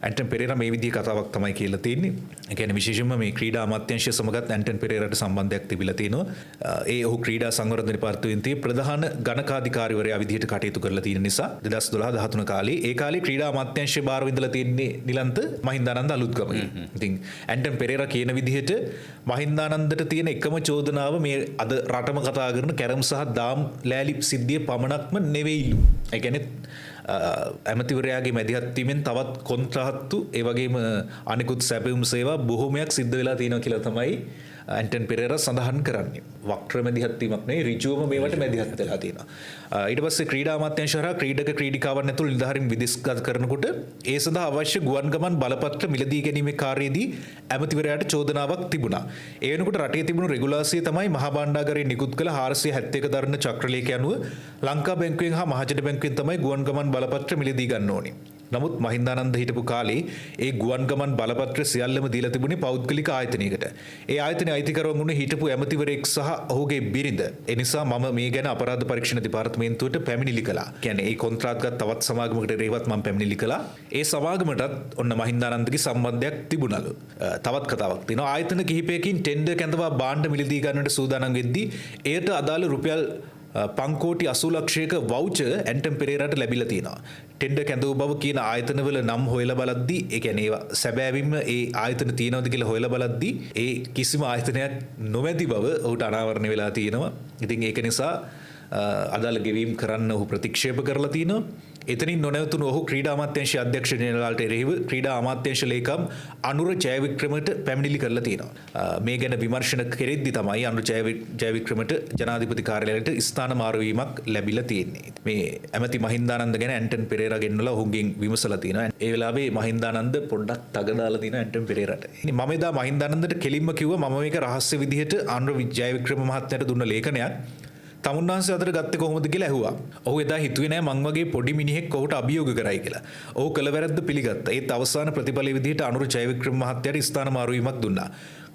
ඇන්ටන් පෙරේරා මේ විදිහේ කතාවක් තමයි කියලා තියෙන්නේ. ඒ කියන්නේ විශේෂයෙන්ම මේ ක්‍රීඩා අමාත්‍යාංශය සමගත් ඇන්ටන් පෙරේරාට සම්බන්ධයක් තිබිලා තිනවා. ඒ ඔහු ක්‍රීඩා සංවර්ධන දෙපාර්තමේන්තුවේ ප්‍රධාන ගණකාධිකාරිවරයා විදිහට කටයුතු කරලා තියෙන නිසා 2012-13 කාලේ ඒ කාලේ ක්‍රීඩා අමාත්‍යාංශය බාර විඳලා තියෙන්නේ නිලන්ත මහින්දානන්ද අලුත්ගමගේ. ඉතින් ඇන්ටන් පෙරේරා කියන විදිහට මහින්දානන්දට තියෙන එකම චෝදනාව මේ අද රටම කතා කරන කැරම් සහ දාම් ලෑලි සිද්ධිය පමණක්ම නෙවෙයිලු. ඒ කියන්නේ ඇමතිවරයාගේ මැදිහත්වීමෙන් තවත් කොන්ත්‍රාත්තු ඒ වගේම අනිකුත් සැපයුම් සේවා බොහෝමයක් සිද්ධ වෙලා තියෙනවා කියලා තමයි ඇන්ටන් පෙරේරා සඳහන් කරන්නේ. වක්‍ර මැදිහත්වීමක් නෙවෙයි ඍජුවම මේවට මැදිහත් වෙලා තියෙනවා. ඊට පස්සේ ක්‍රීඩා අමාත්‍යාංශය හරහා ක්‍රීඩක ක්‍රීඩිකාවන් ඇතුළු නිලධාරීන් විදේශගත කරනකොට ඒ සඳහා අවශ්‍ය ගුවන් ගමන් බලපත්‍ර මිලදී ගැනීමේ කාර්යයේදී ඇමතිවරයාට චෝදනාවක් තිබුණා. ඒ වෙනකොට රටේ තිබුණු රෙගුලාසිය තමයි මහා භාණ්ඩාගාරයේ නිකුත් කළ 471 දරන චක්‍රලේඛය අනුව ලංකා බැංකුවෙන් හා මහජන බැංකුවෙන් තමයි ගුවන් ගමන් බලපත්‍ර මිලදී ගන්න ඕනේ. නමුත් මහින්දානන්ද හිටපු කාලේ ඒ ගුවන් ගමන් බලපත්‍ර සියල්ලම දීලා තිබුණේ පෞද්ගලික ආයතනයකට. ඒ ආයතනයේ අයිතිකරුවන් වුණේ හිටපු ඇමතිවරයෙක් සහ ඔහුගේ බිරිඳ. ඒ නිසා මම මේ ගැන අපරාධ පරීක්ෂණ දෙපාර්තමේන්තුවට පැමිණිලි කළා. කියන්නේ ඒ කොන්ත්‍රාත්ගත තවත් සමාගමකට රේවත් මම පැමිණිලි කළා. ඒ සමාගමටත් ඔන්න මහින්දානන්දගේ සම්බන්ධයක් තිබුණලු. තවත් කතාවක් තියෙනවා. ආයතන කිහිපයකින් ටෙන්ඩර් කැඳවා භාණ්ඩ මිලදී ගන්නට සූදානම් වෙද්දී එයට අදාළ රුපියල් පංකෝටි 80 ලක්ෂයක වවුචර් ඇන්ටන් පෙරේරාට ලැබිලා තියෙනවා. ටෙන්ඩර් කැඳවූ බව කියන ආයතනවල නම් හොයලා බලද්දී ඒ කියන්නේ ඒවා සැබෑවින්ම ඒ ආයතන තියෙනවද කියලා හොයලා බලද්දී ඒ කිසිම ආයතනයක් නොමැති බව ඔහුට අනාවරණය වෙලා තියෙනවා. ඉතින් ඒක නිසා අදාළ ගෙවීම් කරන්න ඔහු ප්‍රතික්ෂේප කරලා තිනවා. එතනින් නොනැවතුණු ඔහු ක්‍රීඩා අමාත්‍යාංශ අධ්‍යක්ෂ ජෙනරාල්ට එරෙහිව ක්‍රීඩා අමාත්‍යාංශ ලේකම් අනුර ජයවික්‍රමට පැමිණිලි කරලා තියෙනවා. මේ ගැන විමර්ශන කෙරෙද්දි තමයි අනුර ජයවික්‍රමට ජනාධිපති කාර්යාලයට ස්ථාන මාරු වීමක් ලැබිලා තියෙන්නේ. මේ ඇමති මහින්දානන්ද ගැන ඇන්ටන් පෙරේරා ගෙන්නලා ඔහුගෙන් විමසලා තියෙනවා. ඒ වෙලාවේ මහින්දානන්ද පොඩ්ඩක් තග දාලා තියෙනවා ඇන්ටන් පෙරේරාට. ඉතින් මම එදා මහින්දානන්දට කෙලින්ම කිව්වා මම මේක රහස්‍ය විදිහට අනුර ජයවික්‍රම මහත්මයාට දුන්න ලේඛනයක් තමුන්වහන්සේ අතට ගත්තේ කොහොමද කියලා ඇහුවා. ඔහු එදා හිතුවේ නෑ මං වගේ පොඩි මිනිහෙක් ඔහුට අභියෝග කරයි කියලා. ඔහු කළ වැරද්ද පිළිගත්තා. ඒත් අවසාන ප්‍රතිඵලයේ විදිහට අනුර ජයවික්‍රම මහත්තයාට ස්ථාන මාරු වීමක් දුන්නා.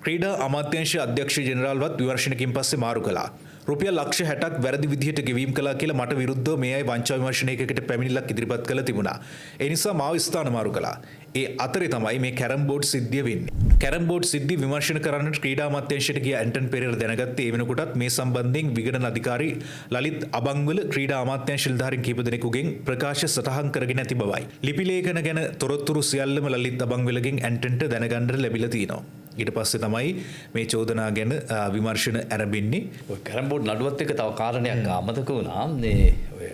ක්‍රීඩා අමාත්‍යාංශ අධ්‍යක්ෂ ජෙනරාල්වත් විමර්ශනකින් පස්සේ මාරු කළා. රුපියල් ලක්ෂ 60ක් වැරදි විදිහට ගෙවීම් කළා කියලා මට විරුද්ධව මේ අය වංචා විමර්ශනයකට පැමිණිල්ලක් ඉදිරිපත් කළා තිබුණා. ඒ නිසා මාව ස්ථාන මාරු කළා. ඒ අතරේ තමයි මේ කැරම් බෝඩ් සිද්ධිය වෙන්නේ. කැරම් බෝඩ් සිද්ධිය විමර්ශන කරන්නට ක්‍රීඩා අමාත්‍යාංශයට ගිය ඇන්ටන් පෙරේරා දැනගත්තේ ඒ වෙනකොටත් මේ සම්බන්ධයෙන් විගණන අධිකාරී ලලිත් අබංගවල ක්‍රීඩා අමාත්‍යාංශ නිලධාරීන් කිහිප දෙනෙකුගෙන් ප්‍රකාශ සටහන් කරගෙන ඇති බවයි. ලිපි ලේඛන ගැන තොරතුරු සියල්ලම ලලිත් අබංගවලගෙන් ඇන්ටන්ට දැනගන්න ලැබිලා තියෙනවා. ඊට පස්සේ තමයි මේ චෝදනා ගැන විමර්ශන ආරම්භෙන්නේ. ඔය කැරම් බෝඩ් නඩුවත් එක්ක තව කාරණයක් අමතක වුණා. මේ ඔය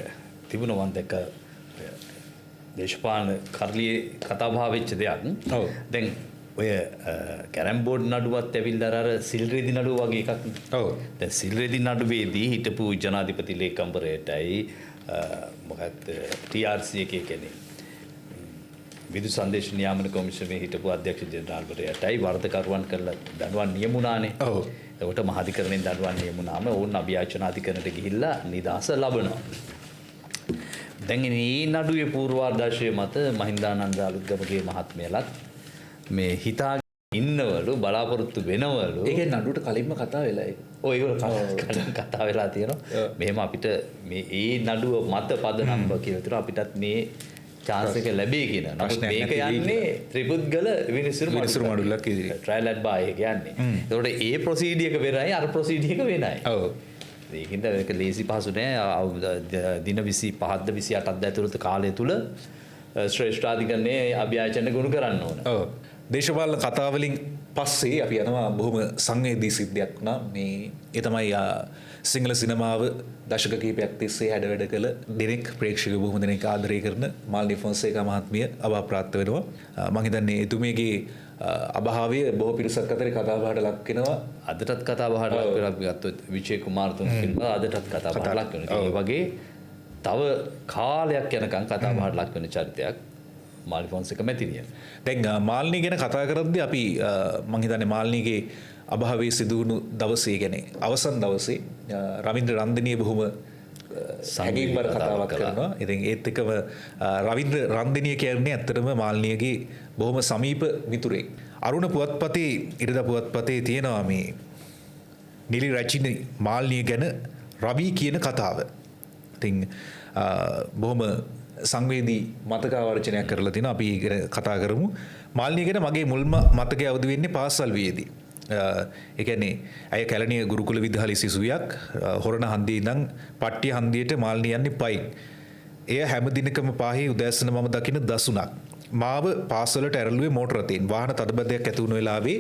තිබුණ වන් දැක්ක දේශපාලන කරලියේ කතා බහ වෙච්ච දෙයක්. ඔව්. දැන් ඔය කැරම් බෝඩ් නඩුවත් ඇවිල්ලා අර සිල්රෙදි නඩුව වගේ එකක්. ඔව්. දැන් සිල්රෙදි නඩුවේදී හිටපු ජනාධිපති ලේකම්වරයටයි මොකක්ද TRC එකේ කියන්නේ විදුලි සංදේශ නියාමන කොමිසමේ හිටපු අධ්‍යක්ෂ ජෙනරාල්වරයාටයි වරදකරුවන් කරලා දඬුවම් නියමුණානේ. ඔව්. එතකොට මහාධිකරණයෙන් දඬුවම් නියමුණාම ඕන් අභියාචනාධිකරණයට ගිහිල්ලා නිදාස ලබනවා. දැන් මේ නඩුවේ පූර්වාදර්ශය මත මහින්දානන්ද අලුත්ගමගේ මහත්මයාලත් මේ හිතා ඉන්නවලු බලාපොරොත්තු වෙනවලු. ඒකේ නඩුවට කලින්ම කතා වෙලා ඒක. ඔය ඒක කතා වෙලා තියෙනවා. මෙහෙම අපිට මේ නඩුව මත පදනම්ව කියලා තුන අපිටත් මේ chance එක ලැබෙයි කියන. නමුත් මේක යන්නේ ත්‍රිපුද්ගල විනිසුරු මඩුල්ලක් ඉදිරියට. ට්‍රයිල් ඇඩ් බායි එක යන්නේ. ඒතකොට ඒ ප්‍රොසීඩි එක වෙනයි අර ප්‍රොසීඩි එක වෙනයි. ඔව්. ඒකින්ද ඒක ලේසි පහසු නෑ. දින 25ක්ද 28ක්ද ඇතුළත කාලය තුල ශ්‍රේෂ්ඨාධිකරණයේ අභ්‍යාචන ගුණ කරන්න ඕන. ඔව්. දේශපාලන කතාවලින් පස්සේ අපි යනවා බොහොම සංවේදී සිද්ධියක් වුණා. මේ ඒ තමයි සිංහල සිනමාව දශක කිහිපයක් තිස්සේ හැඩ වැඩ කළ දෙනෙක් ප්‍රේක්ෂක බොහොම දෙනෙක් ආදරය කරන මාල්නි ෆොන්සේකා මහත්මිය අභාප්‍රාප්ත වෙනවා. මම හිතන්නේ එතුමියගේ අභාවය බොහෝ පිරිසක් අතරේ කතා බහට ලක් වෙනවා. අදටත් කතා බහට ලක් වෙනවා. අපි ගත්තොත් විජේ කුමාරතුංග කියනවා අදටත් කතා බහට ලක් වෙනවා. ඒ වගේ තව කාලයක් යනකම් කතා බහට ලක් වෙන චරිතයක් මාල්නි ෆොන්සේකා මැතිණිය. දැන් මාල්නි ගැන කතා කරද්දී අපි මම හිතන්නේ මාල්නිගේ අභාවයේ සිදුවුණු දවසේ ගැන අවසන් දවසේ රවින්ද්‍ර රන්දනිය බොහොම හැඟීම්බර කතාවක් කරනවා. ඉතින් ඒත් එක්කම රවින්ද්‍ර රන්දනිය කියන්නේ ඇත්තටම මාල්නියගේ බොහොම සමීප මිතුරෙක්. අරුණ පුවත්පතේ ඉරිදා පුවත්පතේ තියෙනවා මේ නිලි රචිනි මාල්නිය ගැන රවි කියන කතාව. ඉතින් බොහොම සංවේදී මතකාවර්ජනයක් කරලා තිනවා. අපි ගැන කතා කරමු. මාල්නිය ගැන මගේ මුල්ම මතකය අවදි වෙන්නේ පාසල් වියේදී. ඒ කියන්නේ අය කැලණිය ගුරුකුල විද්‍යාලයේ සිසුවියක් හොරණ හන්දියේ ඉඳන් පට්ටිය හන්දියට මාල්නිය යන්නේ පයින්. එය හැම දිනකම පාහේ උදෑසන මම දකින දසුණක්. මාව පාසලට ඇරළුවේ මෝටර රථයෙන්. වාහන තදබදයක් ඇති වුණු වෙලාවේ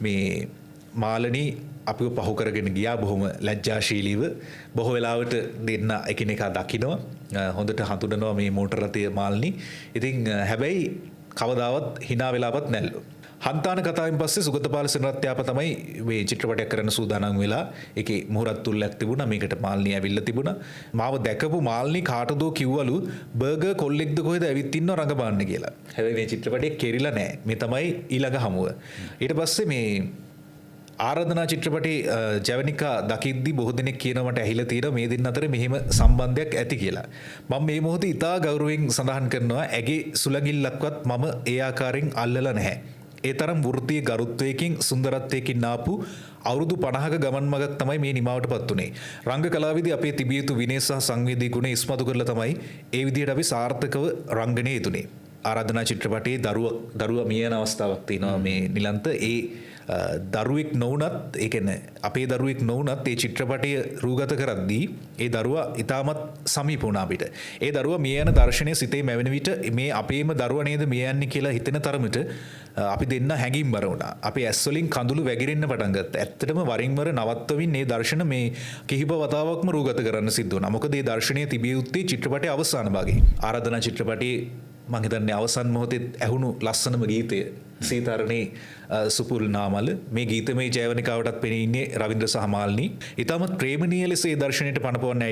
මේ මාළනී අපිව පහු කරගෙන ගියා බොහොම ලැජ්ජාශීලීව. බොහෝ වෙලාවට දෙන්න එකිනෙකා දකිනවා. හොඳට හඳුනනවා මේ මෝටර රථයේ මාළනී. ඉතින් හැබැයි කවදාවත් hina වෙලාවත් නැල්ලු. හන්තාන කතාවෙන් පස්සේ සුගතපාල සෙනරත්යාප තමයි මේ චිත්‍රපටයක් කරන්න සූදානම් වෙලා. ඒකේ මුහුරත් තුල්ලක් තිබුණා. මේකට මාළනී ඇවිල්ලා තිබුණා. මාව දැකපු මාළනී කාටදෝ කිව්වලු බර්ගර් කොල්ලෙක්ද කොහෙද ඇවිත් ඉන්නව රඟපාන්න කියලා. හැබැයි මේ චිත්‍රපටයේ කෙරිලා නැහැ. මේ තමයි ඊළඟ හමුව. ඊට පස්සේ මේ ආරාධනා චිත්‍රපටයේ ජවනිකා දකිද්දි බොහෝ දෙනෙක් කියනවා මට ඇහිලා තියෙනවා මේ දෙන්න අතර මෙහෙම සම්බන්ධයක් ඇති කියලා. මම මේ මොහොතේ ඉතා ගෞරවයෙන් සඳහන් කරනවා ඇගේ සුළඟිල්ලක්වත් මම ඒ ආකාරයෙන් අල්ලලා නැහැ. ඒ තරම් වෘත්තීය ගරුත්වයකින් සුන්දරත්වයකින් ආපු අවුරුදු 50ක ගමන් මගක් තමයි මේ නිමාවටපත් උනේ. රංග කලාවේදී අපේ තිබිය යුතු විනය සහ සංවේදී ගුණ ඉස්මතු කරලා තමයි ඒ විදිහට අපි සාර්ථකව රංගනයේ යෙදුනේ. ආරාධනා චිත්‍රපටයේ දරුවා මිය යන අවස්ථාවක් තියෙනවා මේ නිලන්ත. ඒ දරුවෙක් නොවුනත් ඒ කියන්නේ අපේ දරුවෙක් නොවුනත් ඒ චිත්‍රපටය රූගත කරද්දී ඒ දරුවා ඉතාමත් සමීප වුණා අපිට. ඒ දරුවා මිය යන දර්ශනය සිතේ මැවෙන විට මේ අපේම දරුවා නේද මිය යන්නේ කියලා හිතෙන තරමට අපි දෙන්න හැඟීම්බර වුණා. අපේ ඇස් වලින් කඳුළු වැగిරෙන්න පටන් ගත්තා. ඇත්තටම වරින් වර නවත්වමින් මේ දර්ශන මේ කිහිප වතාවක්ම රූගත කරන්න සිද්ධ වුණා. මොකද මේ දර්ශනය තිබිය යුත්තේ චිත්‍රපටයේ අවසාන භාගයේ. ආරාධනා චිත්‍රපටයේ මම හිතන්නේ අවසන් මොහොතේ ඇහුණු ලස්සනම ගීතය සීතාරණේ සුපුල් නාමල. මේ ගීතමය ජයවනිකාවටත් පෙනී ඉන්නේ රවින්ද්‍ර සහ මාල්නී. ඉතාමත් ප්‍රේමණීය ලෙස ඒ දර්ශනයට පනපවන්න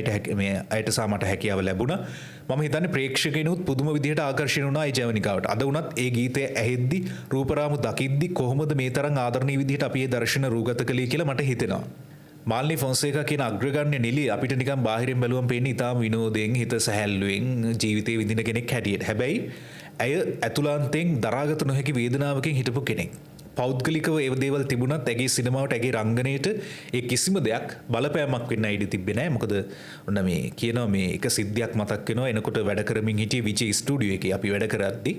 අයට සහ මට හැකියාව ලැබුණා. මම හිතන්නේ ප්‍රේක්ෂකයනුත් පුදුම විදිහට ආකර්ෂණය වුණා ඒ ජයවනිකාවට. අද වුණත් ඒ ගීතය ඇහෙද්දි රූපරාමු දකිද්දි කොහොමද මේ තරම් ආදරණීය විදිහට අපි ඒ දර්ශන රූගත කළේ කියලා මට හිතෙනවා. මාල්නී ෆොන්සේකා කියන අග්‍රගණ්‍ය නිලිය අපිට නිකන් බාහිරින් බැලුවම පේන්නේ ඉතාම විනෝදයෙන් හිත සැහැල්ලුවෙන් ජීවිතේ විඳින කෙනෙක් හැටියට. හැබැයි ඇය ඇතුළාන්තයෙන් දරාගත නොහැකි වේදනාවකින් හිටපු කෙනෙක්. පෞද්ගලිකව ඒ දේවල් තිබුණත් ඇගේ සිනමාවට ඇගේ රංගනයට ඒ කිසිම දෙයක් බලපෑමක් වෙන්න ඉඩ තිබ්බේ නැහැ. මොකද ඔන්න මේ කියනවා මේ එක සිද්ධියක් මතක් වෙනවා. එනකොට වැඩ කරමින් හිටියේ විජේ ස්ටුඩියෝ එකේ අපි වැඩ කරද්දි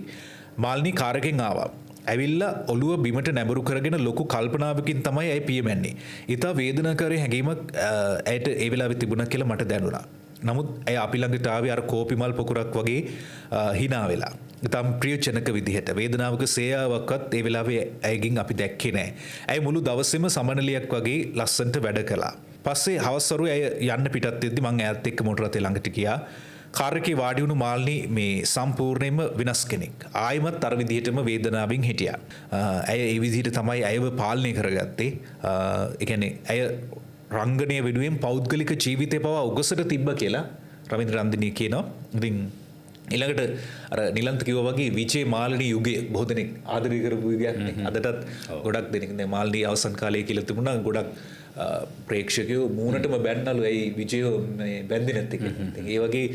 මාල්නී කාර් එකෙන් ආවා. ඇවිල්ලා ඔළුව බිමට නැඹුරු කරගෙන ලොකු කල්පනාවකින් තමයි ඇය පියමැන්නේ. ඉතා වේදනාකාරී හැඟීමක් ඇයට ඒ වෙලාවේ තිබුණා කියලා මට දැනුණා. නමුත් ඇය අපි ළඟට ආවේ අර කෝපි මල් පොකුරක් වගේ hina වෙලා. ඉතාම ප්‍රියජනක විදිහට වේදනාවක සේයාවක්වත් ඒ වෙලාවේ ඇයගෙන් අපි දැක්කේ නැහැ. ඇය මුළු දවසේම සමනලියක් වගේ ලස්සනට වැඩ කළා. පස්සේ හවස් වරුවේ ඇය යන්න පිටත් වෙද්දි මම ඈත් එක්ක මොටර රථේ ළඟට ගියා. කාර් එකේ වාඩි වුණු මාල්නී මේ සම්පූර්ණයෙන්ම වෙනස් කෙනෙක්. ආයිමත් අර විදිහටම වේදනාවෙන් හිටියා. ඇය ඒ විදිහට තමයි ඇයව පාලනය කරගත්තේ. ඒ කියන්නේ ඇය රංගනය වෙනුවෙන් පෞද්ගලික ජීවිතය පවා උගසට තිබ්බ කියලා රවින්ද්‍ර රන්දිනී කියනවා. ඉතින් ඊළඟට අර නිලන්ත කිව්වා වගේ විජේ මාල්නී යුගයේ බොහෝ දෙනෙක් ආදරය කරපු විදියක් නේ. අදටත් ගොඩක් දෙනෙක් දැන් මාල්නී අවසන් කාලයේ කියලා තිබුණා. ගොඩක් ප්‍රේක්ෂකයෝ මූණටම බැන්නලු ඇයි විජයෝ මේ බැන්දේ නැත්තේ කියලා. ඉතින් ඒ වගේ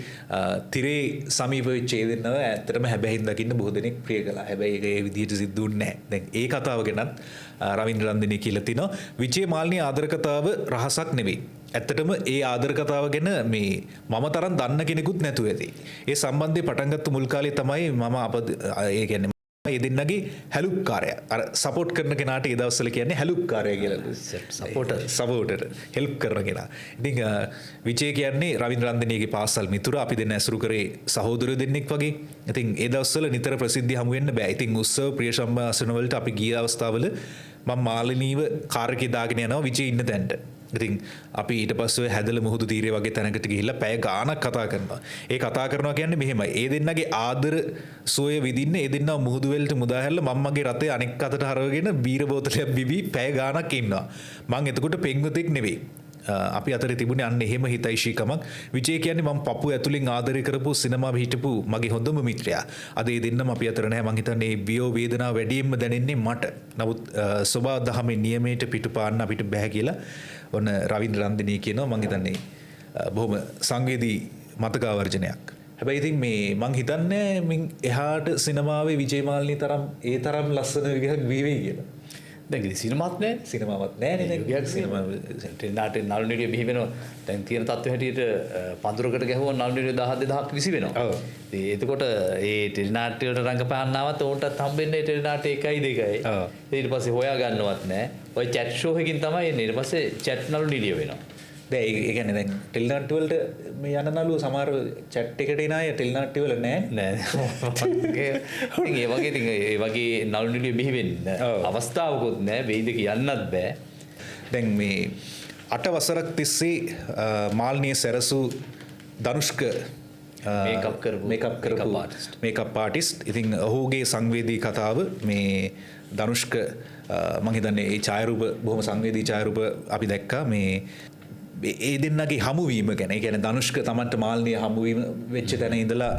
තිරේ සමීප වෙච්ච ඒ දෙන්නව ඇත්තටම හැබැයින් දකින්න බොහෝ දෙනෙක් ප්‍රිය කළා. හැබැයි ඒක ඒ විදිහට සිද්ධ වුණේ නැහැ. දැන් ඒ කතාව ගැනත් රවින්ද්‍ර රන්දිනී කියලා තිනවා. විජේ මාල්නී ආදර කතාව රහසක් නෙවෙයි. ඇත්තටම ඒ ආදර කතාව ගැන මේ මම තරම් දන්න කෙනෙකුත් නැතුව ඇති. ඒ සම්බන්ධය පටන් ගත්ත මුල් කාලේ තමයි මම ඒ කියන්නේ ඒ දෙන්නගේ හැලුප්කාරය. අර සපෝට් කරන කෙනාට ඒ දවස්වල කියන්නේ හැලුප්කාරය කියලා. සපෝටර් හෙල්ප් කරන කෙනා. ඉතින් විජේ කියන්නේ රවින්ද්‍ර රන්දිනීගේ පාසල් මිතුරා. අපි දෙන්න ඇසුරු කරේ සහෝදරයෝ දෙන්නෙක් වගේ. ඉතින් ඒ දවස්වල නිතර ප්‍රසිද්ධිය හමු වෙන්න බෑ. ඉතින් උත්සව ප්‍රිය සම්මාසන වලට අපි ගිය අවස්ථාවල මම මාලිනීව කාර් එකේ දාගෙන යනවා විජේ ඉන්න තැනට. ඉතින් අපි ඊට පස්සේ හැදල මුහුදු තීරය වගේ තැනකට ගිහිල්ලා පැය ගාණක් කතා කරනවා. ඒ කතා කරනවා කියන්නේ මෙහෙමයි. ඒ දෙන්නගේ ආදර සෝය විඳින්න ඒ දෙන්නව මුහුදු වෙලට මුදා හැරලා මම මගේ රතේ අනෙක් අතට හරවගෙන බීර බෝතලයක් බිබී පැය ගාණක් ඉන්නවා. මං එතකොට පෙන්වතෙක් නෙවෙයි. අපි අතර තිබුණේ අන්න එහෙම හිතයිශීකමක්. විජේ කියන්නේ මම පපුව ඇතුලෙන් ආදරය කරපු සිනමාවේ හිටපු මගේ හොඳම මිත්‍රයා. අද ඒ දෙන්නම අපි අතර නැහැ. මං හිතන්නේ මේ වියෝ වේදනාව වැඩියෙන්ම දැනෙන්නේ මට. නමුත් සබා දහමේ නියමයට පිටුපාන්න අපිට බෑ කියලා ඔන්න රවින්ද්‍ර රන්දිනී කියනවා. මං හිතන්නේ බොහොම සංවේදී මතකාවර්ජනයක්. හැබැයි ඉතින් මේ මං හිතන්නේ මින් එහාට සිනමාවේ විජේ මාල්නී තරම් ඒ තරම් ලස්සන විදිහක් වීවේ කියලා. දැන් ඉතින් සිනමාත් නැහැ. සිනමාවත් නෑනේ දැන්. යුගයක් සිනමා ටෙලිනාට්‍ය නළු නිළිය බිහි වෙනවා. දැන් තියෙන තත්ත්වෙ හැටියට පඳුරකට ගැහුවා නළු නිළිය 1000 2000ක් විසි වෙනවා. ඔව්. ඉතින් එතකොට ඒ ටෙලිනාට්‍ය වලට රංගපාන්න ආවත් ඕන්ටත් හම්බෙන්නේ ටෙලිනාට්‍ය 1යි 2යි. ඔව්. ඊට පස්සේ හොයා ගන්නවත් නැහැ. ඔය chat show එකකින් තමයි එන්නේ. ඊට පස්සේ chat නළු නිළිය වෙනවා. දැන් ඒ කියන්නේ දැන් ටෙලිනාට්‍ය වලට මේ යන නළුව සමහර chat එකට එන අය ටෙලිනාට්‍ය වල නෑ. ඉතින් ඒ වගේ නළු නිළිය බිහි වෙන්න අවස්ථාවකුත් නැහැ. වෙයිද කියන්නත් බෑ. දැන් මේ 8 වසරක් තිස්සේ මාල්නිය සැරසූ ධනුෂ්ක මේකප් ආටිස්ට්. ඉතින් ඔහුගේ සංවේදී කතාව මේ ධනුෂ්ක මම හිතන්නේ ඒ ඡායාරූප බොහොම සංවේදී ඡායාරූප අපි දැක්කා මේ ඒ දෙන්නගේ හමුවීම ගැන. ඒ කියන්නේ ධනුෂ්ක තමන්ට මාල්නිය හමුවීම වෙච්ච තැන ඉඳලා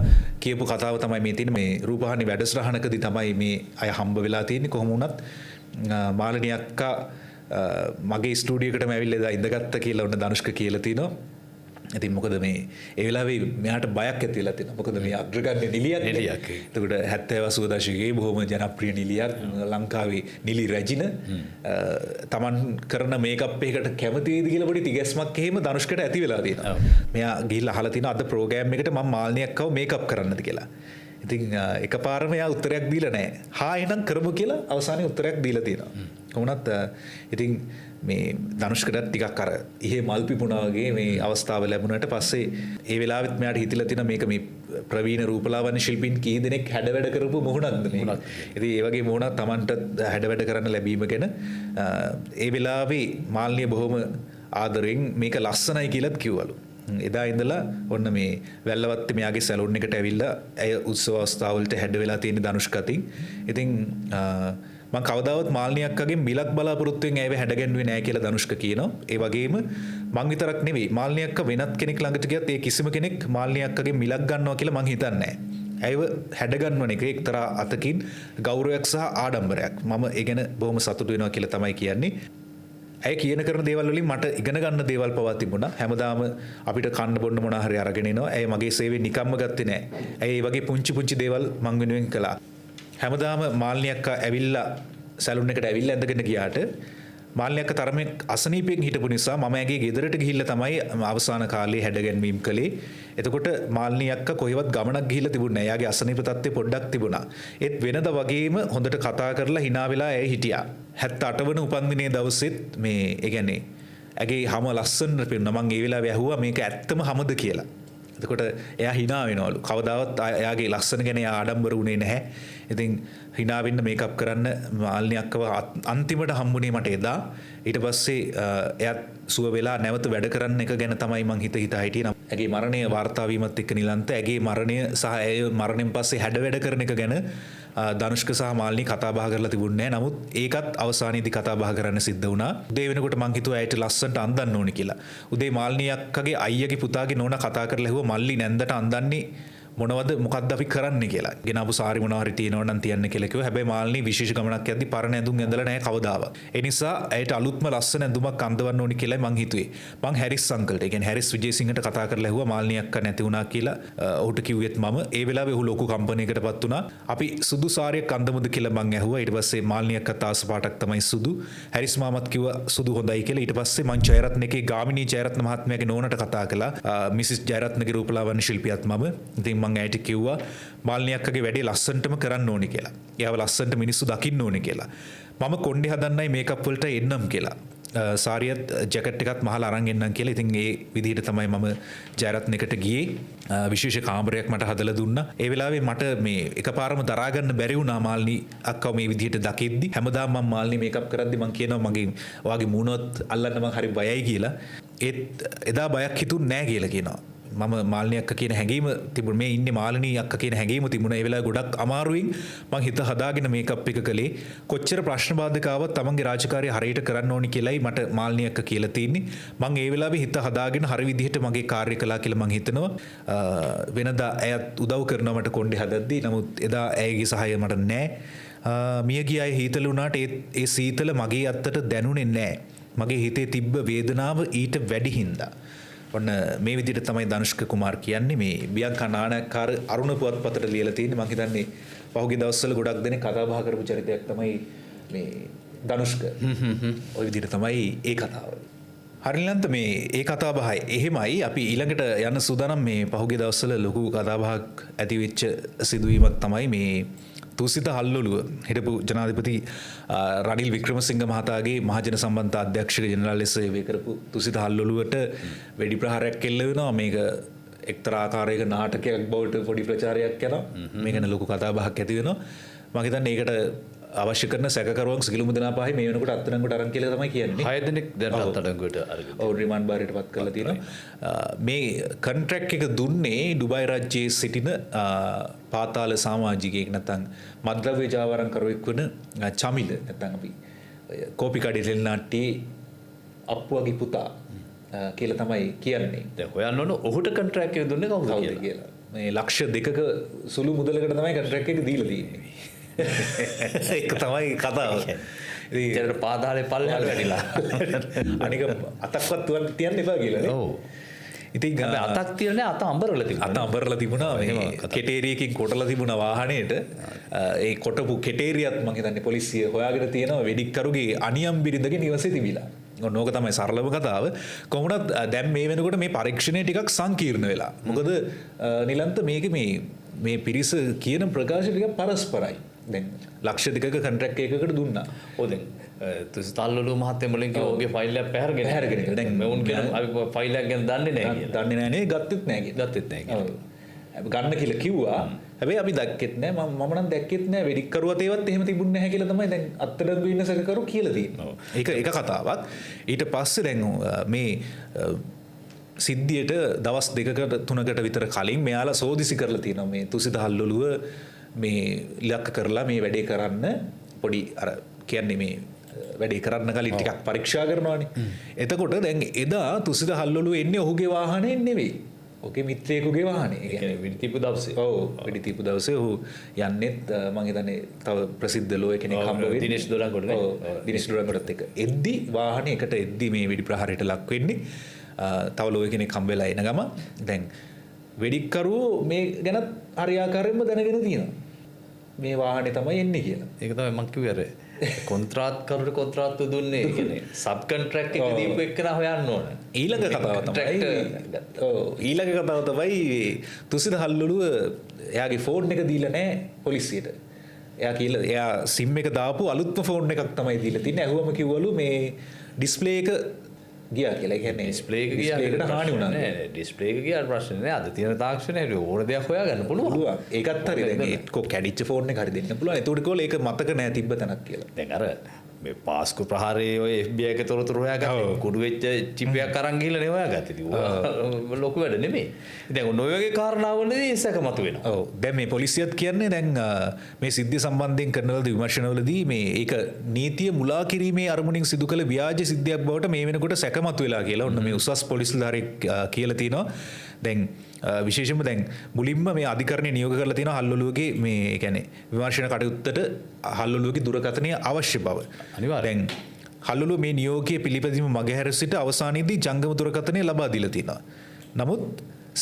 කියපු කතාව තමයි මේ තියෙන්නේ. මේ රූපවාහිනී වැඩසටහනකදී තමයි මේ අය හම්බ වෙලා තියෙන්නේ. කොහොම වුණත් මාල්නිය අක්කා මගේ ස්ටුඩියෝ එකටම ඇවිල්ලා එදා ඉඳගත්ත කියලා ඔන්න ධනුෂ්ක කියලා තිනවා. ඉතින් මොකද මේ ඒ වෙලාවේ මෙයාට බයක් ඇති වෙලා තියෙනවා. මොකද මේ අග්‍රගණ්‍ය නිලියක්. එතකොට 70 80 දශකයේ බොහොම ජනප්‍රිය නිලියක් ලංකාවේ නිලි රැජින තමන් කරන මේකප් එකකට කැමති වේද කියලා පොඩි තිගැස්මක් එහෙම ධනුෂ්කට ඇති වෙලා තියෙනවා. මෙයා ගිහිල්ලා අහලා තිනවා අද ප්‍රෝග්‍රෑම් එකට මම මාල්නියක්ව මේකප් කරන්නද කියලා. ඉතින් එකපාරම එයා උත්තරයක් දීලා නැහැ. හා එහෙනම් කරමු කියලා අවසානයේ උත්තරයක් දීලා තියෙනවා. කොහොමවත් ඉතින් මේ ධනුෂ්කටත් ටිකක් අර ඉහේ මල් පිපුණා වගේ මේ අවස්ථාව ලැබුණාට පස්සේ ඒ වෙලාවෙත් මෙයාට හිතිලා තියෙන මේක මේ ප්‍රවීණ රූපලාවන්‍ය ශිල්පීන් කී දෙනෙක් හැඩවැඩ කරපු මොහොනක්ද මේ. ඉතින් ඒ වගේ මොහොනක් Tamanට හැඩවැඩ කරන්න ලැබීම ගැන ඒ වෙලාවේ මාල්නිය බොහොම ආදරෙන් මේක ලස්සනයි කියලාත් කිව්වලු. එදා ඉඳලා ඔන්න මේ වැල්ලවත්තේ මෙයාගේ සැලූන් එකට ඇවිල්ලා ඇය උත්සව අවස්ථාවලට හැඩ වෙලා තියෙන ධනුෂ්කතින්. ඉතින් මම කවදාවත් මාල්නිය අක්කගෙන් මිලක් බලාපොරොත්තුෙන් ඇයව හැඩගැන්වුවේ නැහැ කියලා ධනුෂ්ක කියනවා. ඒ වගේම මං විතරක් නෙවෙයි මාල්නිය අක්ක වෙනත් කෙනෙක් ළඟට ගියත් ඒ කිසිම කෙනෙක් මාල්නිය අක්කගෙන් මිලක් ගන්නවා කියලා මං හිතන්නේ නැහැ. ඇයව හැඩගන්වන එක එක්තරා අතකින් ගෞරවයක් සහ ආඩම්බරයක්. මම ඒ ගැන බොහොම සතුටු වෙනවා කියලා තමයි කියන්නේ. ඇය කියන කරන දේවල් වලින් මට ඉගෙන ගන්න දේවල් පවා තිබුණා. හැමදාම අපිට කන්න බොන්න මොනවා හරි අරගෙන එනවා. ඇය මගේ සේවය නිකම්ම ගත්තේ නැහැ. ඇය මේ වගේ පුංචි දේවල් මං වෙනුවෙන් කළා. හැමදාම මාල්නිය අක්කා ඇවිල්ලා සැලුන් එකට ඇවිල්ලා ඇඳගෙන ගියාට මාල්නිය අක්කා තරමේ අසනීපයෙන් හිටපු නිසා මම ඇගේ ගෙදරට ගිහිල්ලා තමයි අවසාන කාලේ හැඩගැන්වීම් කළේ. එතකොට මාල්නිය අක්කා කොහෙවත් ගමනක් ගිහිල්ලා තිබුණේ නැහැ. එයාගේ අසනීප තත්ත්වය පොඩ්ඩක් තිබුණා. ඒත් වෙනද වගේම හොඳට කතා කරලා hina වෙලා ඇය හිටියා. 78 වන උපන්දිනයේ දවසෙත් මේ ඒ කියන්නේ ඇගේ හැම ලස්සනට පෙනුණා. මම ඒ වෙලාවේ ඇහුවා මේක ඇත්තම හැමද කියලා. එතකොට එයා hina වෙනවලු. කවදාවත් එයාගේ ලස්සන ගැන එයා ආඩම්බර වුණේ නැහැ. ඉතින් hina වෙන්න මේකප් කරන්න මාල්නිය අක්කව අන්තිමට හම්බුනේ මට එදා. ඊට පස්සේ එයාත් සුව වෙලා නැවත වැඩ කරන්න එක ගැන තමයි මං හිතා හිටියේ. ඇගේ මරණය වාර්තා වීමත් එක්ක නිලන්ත ඇගේ මරණය සහ ඇය මරණයෙන් පස්සේ හැඩ වැඩ කරන එක ගැන ධනුෂ්ක සහ මාල්නී කතා බහ කරලා තිබුණේ නැහැ. නමුත් ඒකත් අවසානයේදී කතා බහ කරන්න සිද්ධ වුණා. උදේ වෙනකොට මං හිතුවා ඇයට ලස්සනට අඳින්න ඕනේ කියලා. උදේ මාල්නී අක්කගේ අයියාගේ පුතාගේ නෝනා කතා කරලා ඇහුවා මල්ලි නැන්දට අඳින්නේ මොකද්ද අපි කරන්නේ කියලා. ගෙනාවු සාරි මොනවා හරි තියෙනවා නම් තියන්න කියලා කිව්වා. හැබැයි මාල්නී විශේෂ ගමනක් යද්දි පරණ ඇඳුම් ඇඳලා නැහැ කවදාවත්. ඒ නිසා ඇයට අලුත්ම ලස්සන ඇඳුමක් අඳවන්න ඕනි කියලා මං හිතුවේ. මං හැරිස් අංකල්ට, ඒ කියන්නේ හැරිස් විජේසිංහට කතා කරලා ඇහුවා මාල්නී අක්කා නැති වුණා කියලා. ඔහුට කිව්වෙත් මම. ඒ වෙලාවේ ඔහු ලොකු කම්පැනියකටපත් වුණා. අපි සුදු සාරියක් අඳමුද කියලා මං ඇහුවා. ඊට පස්සේ මාල්නී අක්කා තාස පාටක් තමයි සුදු. හැරිස් මාමත් කිව්වා සුදු හොඳයි කියලා. ඊට පස්සේ මං ජයරත්නගේ ගාමිණී ජයරත්න මහත්මයාගේ නෝනට කතා කළා. මිසිස් ජයරත්නගේ රූපලාවන්‍ය ශිල්පියාත් මම. ඉතින් මං ඇයට කිව්වා මාල්නී අක්කගේ වැඩේ ලස්සනටම කරන්න ඕනේ කියලා. එයාව ලස්සනට මිනිස්සු දකින්න ඕනේ කියලා. මම කොණ්ඩේ හදන්නයි මේකප් වලට එන්නම් කියලා. සාරියත් ජැකට් එකත් මහලා අරන් එන්නම් කියලා. ඉතින් ඒ විදිහට තමයි මම ජයරත්නකට ගියේ. විශේෂ කාමරයක් මට හදලා දුන්නා. ඒ වෙලාවේ මට මේ එකපාරම දරා ගන්න බැරි වුණා මාල්නී අක්කව මේ විදිහට දකිද්දි. හැමදාම මම මාල්නී මේකප් කරද්දි මම කියනවා මගේ ඔයාගේ මූණවත් අල්ලන්න මම හරි බයයි කියලා. ඒත් එදා බයක් හිතුන්නේ නැහැ කියලා කියනවා. මම මාල්නී අක්ක කියන හැඟීම තිබුණ මේ ඉන්නේ මාල්නී අක්ක කියන හැඟීම තිබුණා. ඒ වෙලාවේ ගොඩක් අමාරුවෙන් මං හිත හදාගෙන මේකප් එක කළේ. කොච්චර ප්‍රශ්න බාධක ආවත් තමන්ගේ රාජකාරිය හරියට කරන්න ඕනි කියලායි මට මාල්නී අක්ක කියලා තියෙන්නේ. මං ඒ වෙලාවේ හිත හදාගෙන හරි විදිහට මගේ කාර්ය කළා කියලා මං හිතනවා. වෙනදා ඇයත් උදව් කරනවා මට කොණ්ඩේ හදද්දී. නමුත් එදා ඇයගේ සහාය මට නැහැ. මියගිය අය හීතල වුණාට ඒ සීතල මගේ අත්තට දැනුනේ නැහැ. මගේ හිතේ තිබ්බ වේදනාව ඊට වැඩි හින්දා. ඔන්න මේ විදිහට තමයි ධනුෂ්ක කුමාර් කියන්නේ. මේ බියංකා නානක්කාර අරුණ පුවත්පතට ලියලා තියෙන්නේ. මම හිතන්නේ පහුගිය දවස්වල ගොඩක් දෙනෙක් කතා බහ කරපු චරිතයක් තමයි මේ ධනුෂ්ක ඔය විදිහට තමයි ඒ කතාව. හරිලන්ත මේ ඒ කතාබහයි එහෙමයි අපි ඊළඟට යන්න සූදානම් මේ පහුගිය දවස්වල ලොකු කතාබහක් ඇතිවෙච්ච සිදුවීමක් තමයි මේ තුසිත හල්ලොලුව හිටපු ජනාධිපති රනිල් වික්‍රමසිංහ මහතාගේ මහජන සම්බන්ධතා අධ්‍යක්ෂක ජනරාල් ලෙස සේවය කරපු තුසිත හල්ලොලුවට වෙඩි ප්‍රහාරයක් එල්ල වෙනවා. මේක එක්තරා ආකාරයක නාටකයක් බවට පොඩි ප්‍රචාරයක් යනවා. මේක ගැන ලොකු කතාබහක් ඇති වෙනවා. මම හිතන්නේ ඒකට අවශ්‍ය කරන සැකකරුවන් සියලුම දෙනා පහේ මේ වෙනකොට අත්අඩංගුවට අරන් කියලා තමයි කියන්නේ. 6 දෙනෙක් දැන් අත්අඩංගුවට අරගෙන. ඔව් රිමාන්ඩ් බාරයට පත් කරලා තියෙනවා. මේ කොන්ට්‍රැක්ට් එක දුන්නේ ඩුබායි රාජ්‍යයේ සිටින පාතාල සමාජිකයෙක් නැත්නම් මද්ද්‍රව්‍ය ජාවාරම්කරුවෙක් වන චමිල නැත්නම් අපි කෝපි කඩේ ටෙලිනාට්‍යයේ අප්පුවගේ පුතා කියලා තමයි කියන්නේ. දැන් හොයන්න ඕන ඔහුට කොන්ට්‍රැක්ට් එක දුන්නේ කවුද කියලා. මේ ලක්ෂ 2ක සුළු මුදලකට තමයි කොන්ට්‍රැක්ට් එක දීලා තියෙන්නේ. ඒක තමයි කතාව. ඉතින් පාතාලේ පල්ලෙහාට වැටිලා. අනික අතක්වත් තුවන් තියන්න එපා කියලා නේ. ඔව්. ඉතින් අතක් තියන්නේ අත අඹරලා තිබුණා. අත අඹරලා තිබුණා. මේ කෙටේරියකින් කොටලා තිබුණා වාහනේට. ඒ කොටපු කෙටේරියත් මම හිතන්නේ පොලිසිය හොයාගෙන තියෙනවා වෙඩික්කරුගේ අනියම් බිරිඳගේ නිවසේ තිබිලා. ඕක තමයි සරලම කතාව. කොහොමවත් දැන් මේ වෙනකොට මේ පරීක්ෂණය ටිකක් සංකීර්ණ වෙලා. මොකද නිලන්ත මේක මේ පිරිස කියන ප්‍රකාශ ටික පරස්පරයි. දැන් ලක්ෂ 2ක කොන්ට්‍රැක්ට් එකකට දුන්නා. ඔව් දැන් තුසිතල්ලු මහත්තයා මුලින් කිව්වා ඔහුගේ ෆයිල් එක පැහැරගෙන. දැන් මෙවුන් කියන අපි ෆයිල් එක ගැන දන්නේ නැහැ කියලා. දන්නේ නැහැ නේ ගත්තෙත් නැහැ කියලා. ගත්තෙත් නැහැ කියලා. ඔව්. ගන්න කියලා කිව්වා. හැබැයි අපි දැක්කෙත් නැහැ. මම නම් දැක්කෙත් නැහැ. වෙඩික්කරුවත් ඒවත් එහෙම තිබුණේ නැහැ කියලා තමයි දැන් අත්අඩංගුවේ ඉන්න සැකකරු කියලා තියෙනවා. ඒක කතාවක්. ඊට පස්සේ දැන් මේ සිද්ධියට දවස් 2කට 3කට විතර කලින් මෙයාලා සෝදිසි කරලා තියෙනවා මේ තුසිත හල්ලොලුව මේ ඉලක්ක කරලා මේ වැඩේ කරන්න පොඩි අර කියන්නේ මේ වැඩේ කරන්න කලින් ටිකක් පරීක්ෂා කරනවානේ. එතකොට දැන් එදා තුසිත හල්ලොලුව එන්නේ ඔහුගේ වාහනේ නෙවෙයි. ඔහුගේ මිත්‍රයෙකුගේ වාහනේ. ඒ කියන්නේ වෙඩි තියපු දවසේ. ඔව් වෙඩි තියපු දවසේ ඔහු යන්නෙත් මම හිතන්නේ තව ප්‍රසිද්ධ ලෝය කෙනෙක් හම්බ වෙන්නේ. දිනේෂ් දොරංගොඩ නේ. ඔව් දිනේෂ් දොරංගොඩත් එක්ක. එද්දි වාහනේ එකට එද්දි මේ වෙඩි ප්‍රහාරයට ලක් වෙන්නේ. තව ලෝය කෙනෙක් හම්බ වෙලා එන ගම දැන් වෙඩික්කරුවෝ මේ ගැනත් හරියාකාරයෙන්ම දැනගෙන තියෙනවා. මේ වාහනේ තමයි එන්නේ කියලා. ඒක තමයි මම කිව්වේ අර කොන්ත්‍රාත්කරුට කොන්ත්‍රාත්තු දුන්නේ. ඒ කියන්නේ සබ් කොන්ට්‍රැක්ට් එක දීපු එක්කන හොයන්න ඕන. ඊළඟ කතාව තමයි ඊළඟ කතාව තමයි තුසිත හල්ලොලුව එයාගේ ෆෝන් එක දීලා නැහැ පොලිසියට. එයා සිම් එක දාපු අලුත්ම ෆෝන් එකක් තමයි දීලා තින්නේ. ඇහුවම කිව්වලු මේ ඩිස්ප්ලේ එක ගියා කියලා. ඒ කියන්නේ ඩිස්ප්ලේ එක ගියාට හානි වුණා නෑ. ඩිස්ප්ලේ එක ගියාට ප්‍රශ්නේ නෑ. අද තියෙන තාක්ෂණයට ඕන දෙයක් හොයාගන්න පුළුවන්. ඒකත් හරි. දැන් ඒක කැඩිච්ච ෆෝන් එක හරි දෙන්න පුළුවන්. ඒකට කෝල ඒක මතක නෑ තිබ්බ තැනක් කියලා. දැන් අර මේ පාස්කු ප්‍රහාරයේ ඔය FBI එක තොරතුරු හොයාගත්තා. කුඩු වෙච්ච චිප් එකක් අරන් ගිහලා නේ හොයාගත්තේ. ඉතින් ලොකු වැඩ නෙමෙයි. දැන් ඔය වගේ කාරණාවලදී සැකමතු වෙනවා. ඔව්. දැන් මේ පොලිසියත් කියන්නේ දැන් මේ සිද්ධිය සම්බන්ධයෙන් කරන ලද විමර්ශනවලදී මේ ඒක නීතිය මුලා කිරීමේ අරමුණින් සිදු කළ ව්‍යාජ සිද්ධියක් බවට මේ වෙනකොට සැකමතු වෙලා කියලා ඔන්න මේ උසස් පොලිස් නිලධාරියෙක් කියලා තිනවා. දැන් විශේෂයෙන්ම දැන් මුලින්ම මේ අධිකරණය නියෝග කරලා තියෙනවා හල්ලොලුවගේ මේ ඒ කියන්නේ විමර්ශන කටයුත්තට හල්ලොලුවගේ දුරකථනය අවශ්‍ය බව. අනිවාර්යයෙන්. දැන් හල්ලොලුව මේ නියෝගයේ පිළිපැදීම මගහැර සිට අවසානයේදී ජංගම දුරකථනය ලබා දීලා තියෙනවා. නමුත්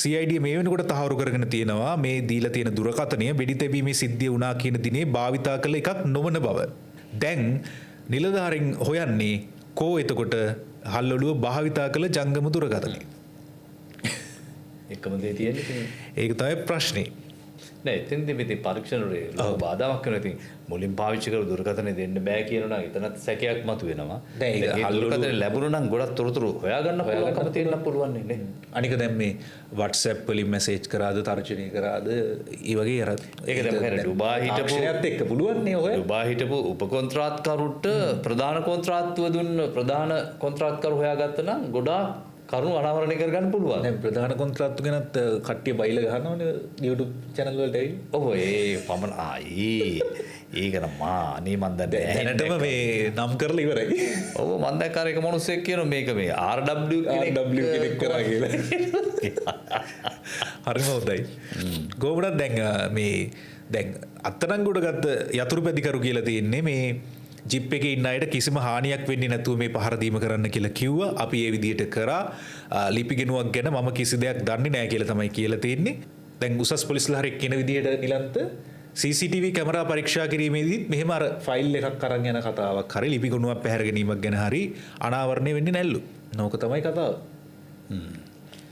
CID මේ වෙනකොට තහවුරු කරගෙන තියෙනවා මේ දීලා තියෙන දුරකථනය වෙඩි තැබීමේ සිද්ධිය වුණා කියන දිනේ භාවිතා කළ එකක් නොවන බව. දැන් නිලධාරීන් හොයන්නේ කෝ එතකොට හල්ලොලුව භාවිතා කළ ජංගම දුරකථනය. එකම දේ තියෙන්නේ. ඒක තමයි ප්‍රශ්නේ. නෑ එතෙන්දී මේ පරීක්ෂණ වල ලොකු බාධාවක් වෙනවා. ඉතින් මුලින් පාවිච්චි කරපු දුරකථනය දෙන්න බෑ කියනවා නම් එතනත් සැකයක් මතුවෙනවා. දැන් ඒ දුරකථනය ලැබුණා නම් ගොඩක් තොරතුරු හොයාගන්න පුළුවන්කම තියෙන්න පුළුවන් නේ. අනික දැන් මේ WhatsApp වලින් මැසේජ් කරාද තර්ජනය කරාද ඒ වගේ අර ඒක දැන් මොකද ඩුබායි හිටපු එක්ක පුළුවන් නේ ඔය ඩුබායි හිටපු උපකොන්ත්‍රාත්කරුට ප්‍රධාන කොන්ත්‍රාත්තුව දුන්න ප්‍රධාන කොන්ත්‍රාත්කරු හොයාගත්තා නම් ගොඩාක් කරුණු අනාවරණය කරගන්න පුළුවන්. දැන් ප්‍රධාන කොන්ත්‍රාත්තු ගැනත් කට්ටිය බයිලා ගහනවනේ YouTube channel වලට ඇවිල්ලා. ඔව් ඒ පමණ ඒක නම් අනේ මන් දැනටම මේ නම් කරලා ඉවරයි. ඔව් මන් දැක්ක අර එක මිනිස්සෙක් කියනවා මේක මේ RW කෙනෙක් කරා කියලා. හරිම හොඳයි. කොහොමද දැන් මේ දැන් අත්අඩංගුවට ගත්ත යතුරු පැදිකරු කියලා තියෙන්නේ මේ ජිප් එකේ ඉන්න අයට කිසිම හානියක් වෙන්නේ නැතුව මේ පහර දීම කරන්න කියලා කිව්වා. අපි ඒ විදිහට කරා. ලිපිගෙනුවක් ගැන මම කිසි දෙයක් දන්නේ නැහැ කියලා තමයි කියලා තියෙන්නේ. දැන් උසස් පොලිස් නිලධාරියෙක් කියන විදිහට නිලන්ත CCTV කැමරා පරීක්ෂා කිරීමේදීත් මෙහෙම අර ෆයිල් එකක් අරන් යන කතාවක් හරි ලිපි ගුණයක් පැහැර ගැනීමක් ගැන හරි අනාවරණය වෙන්නේ නැල්ලු. නෝක තමයි කතාව.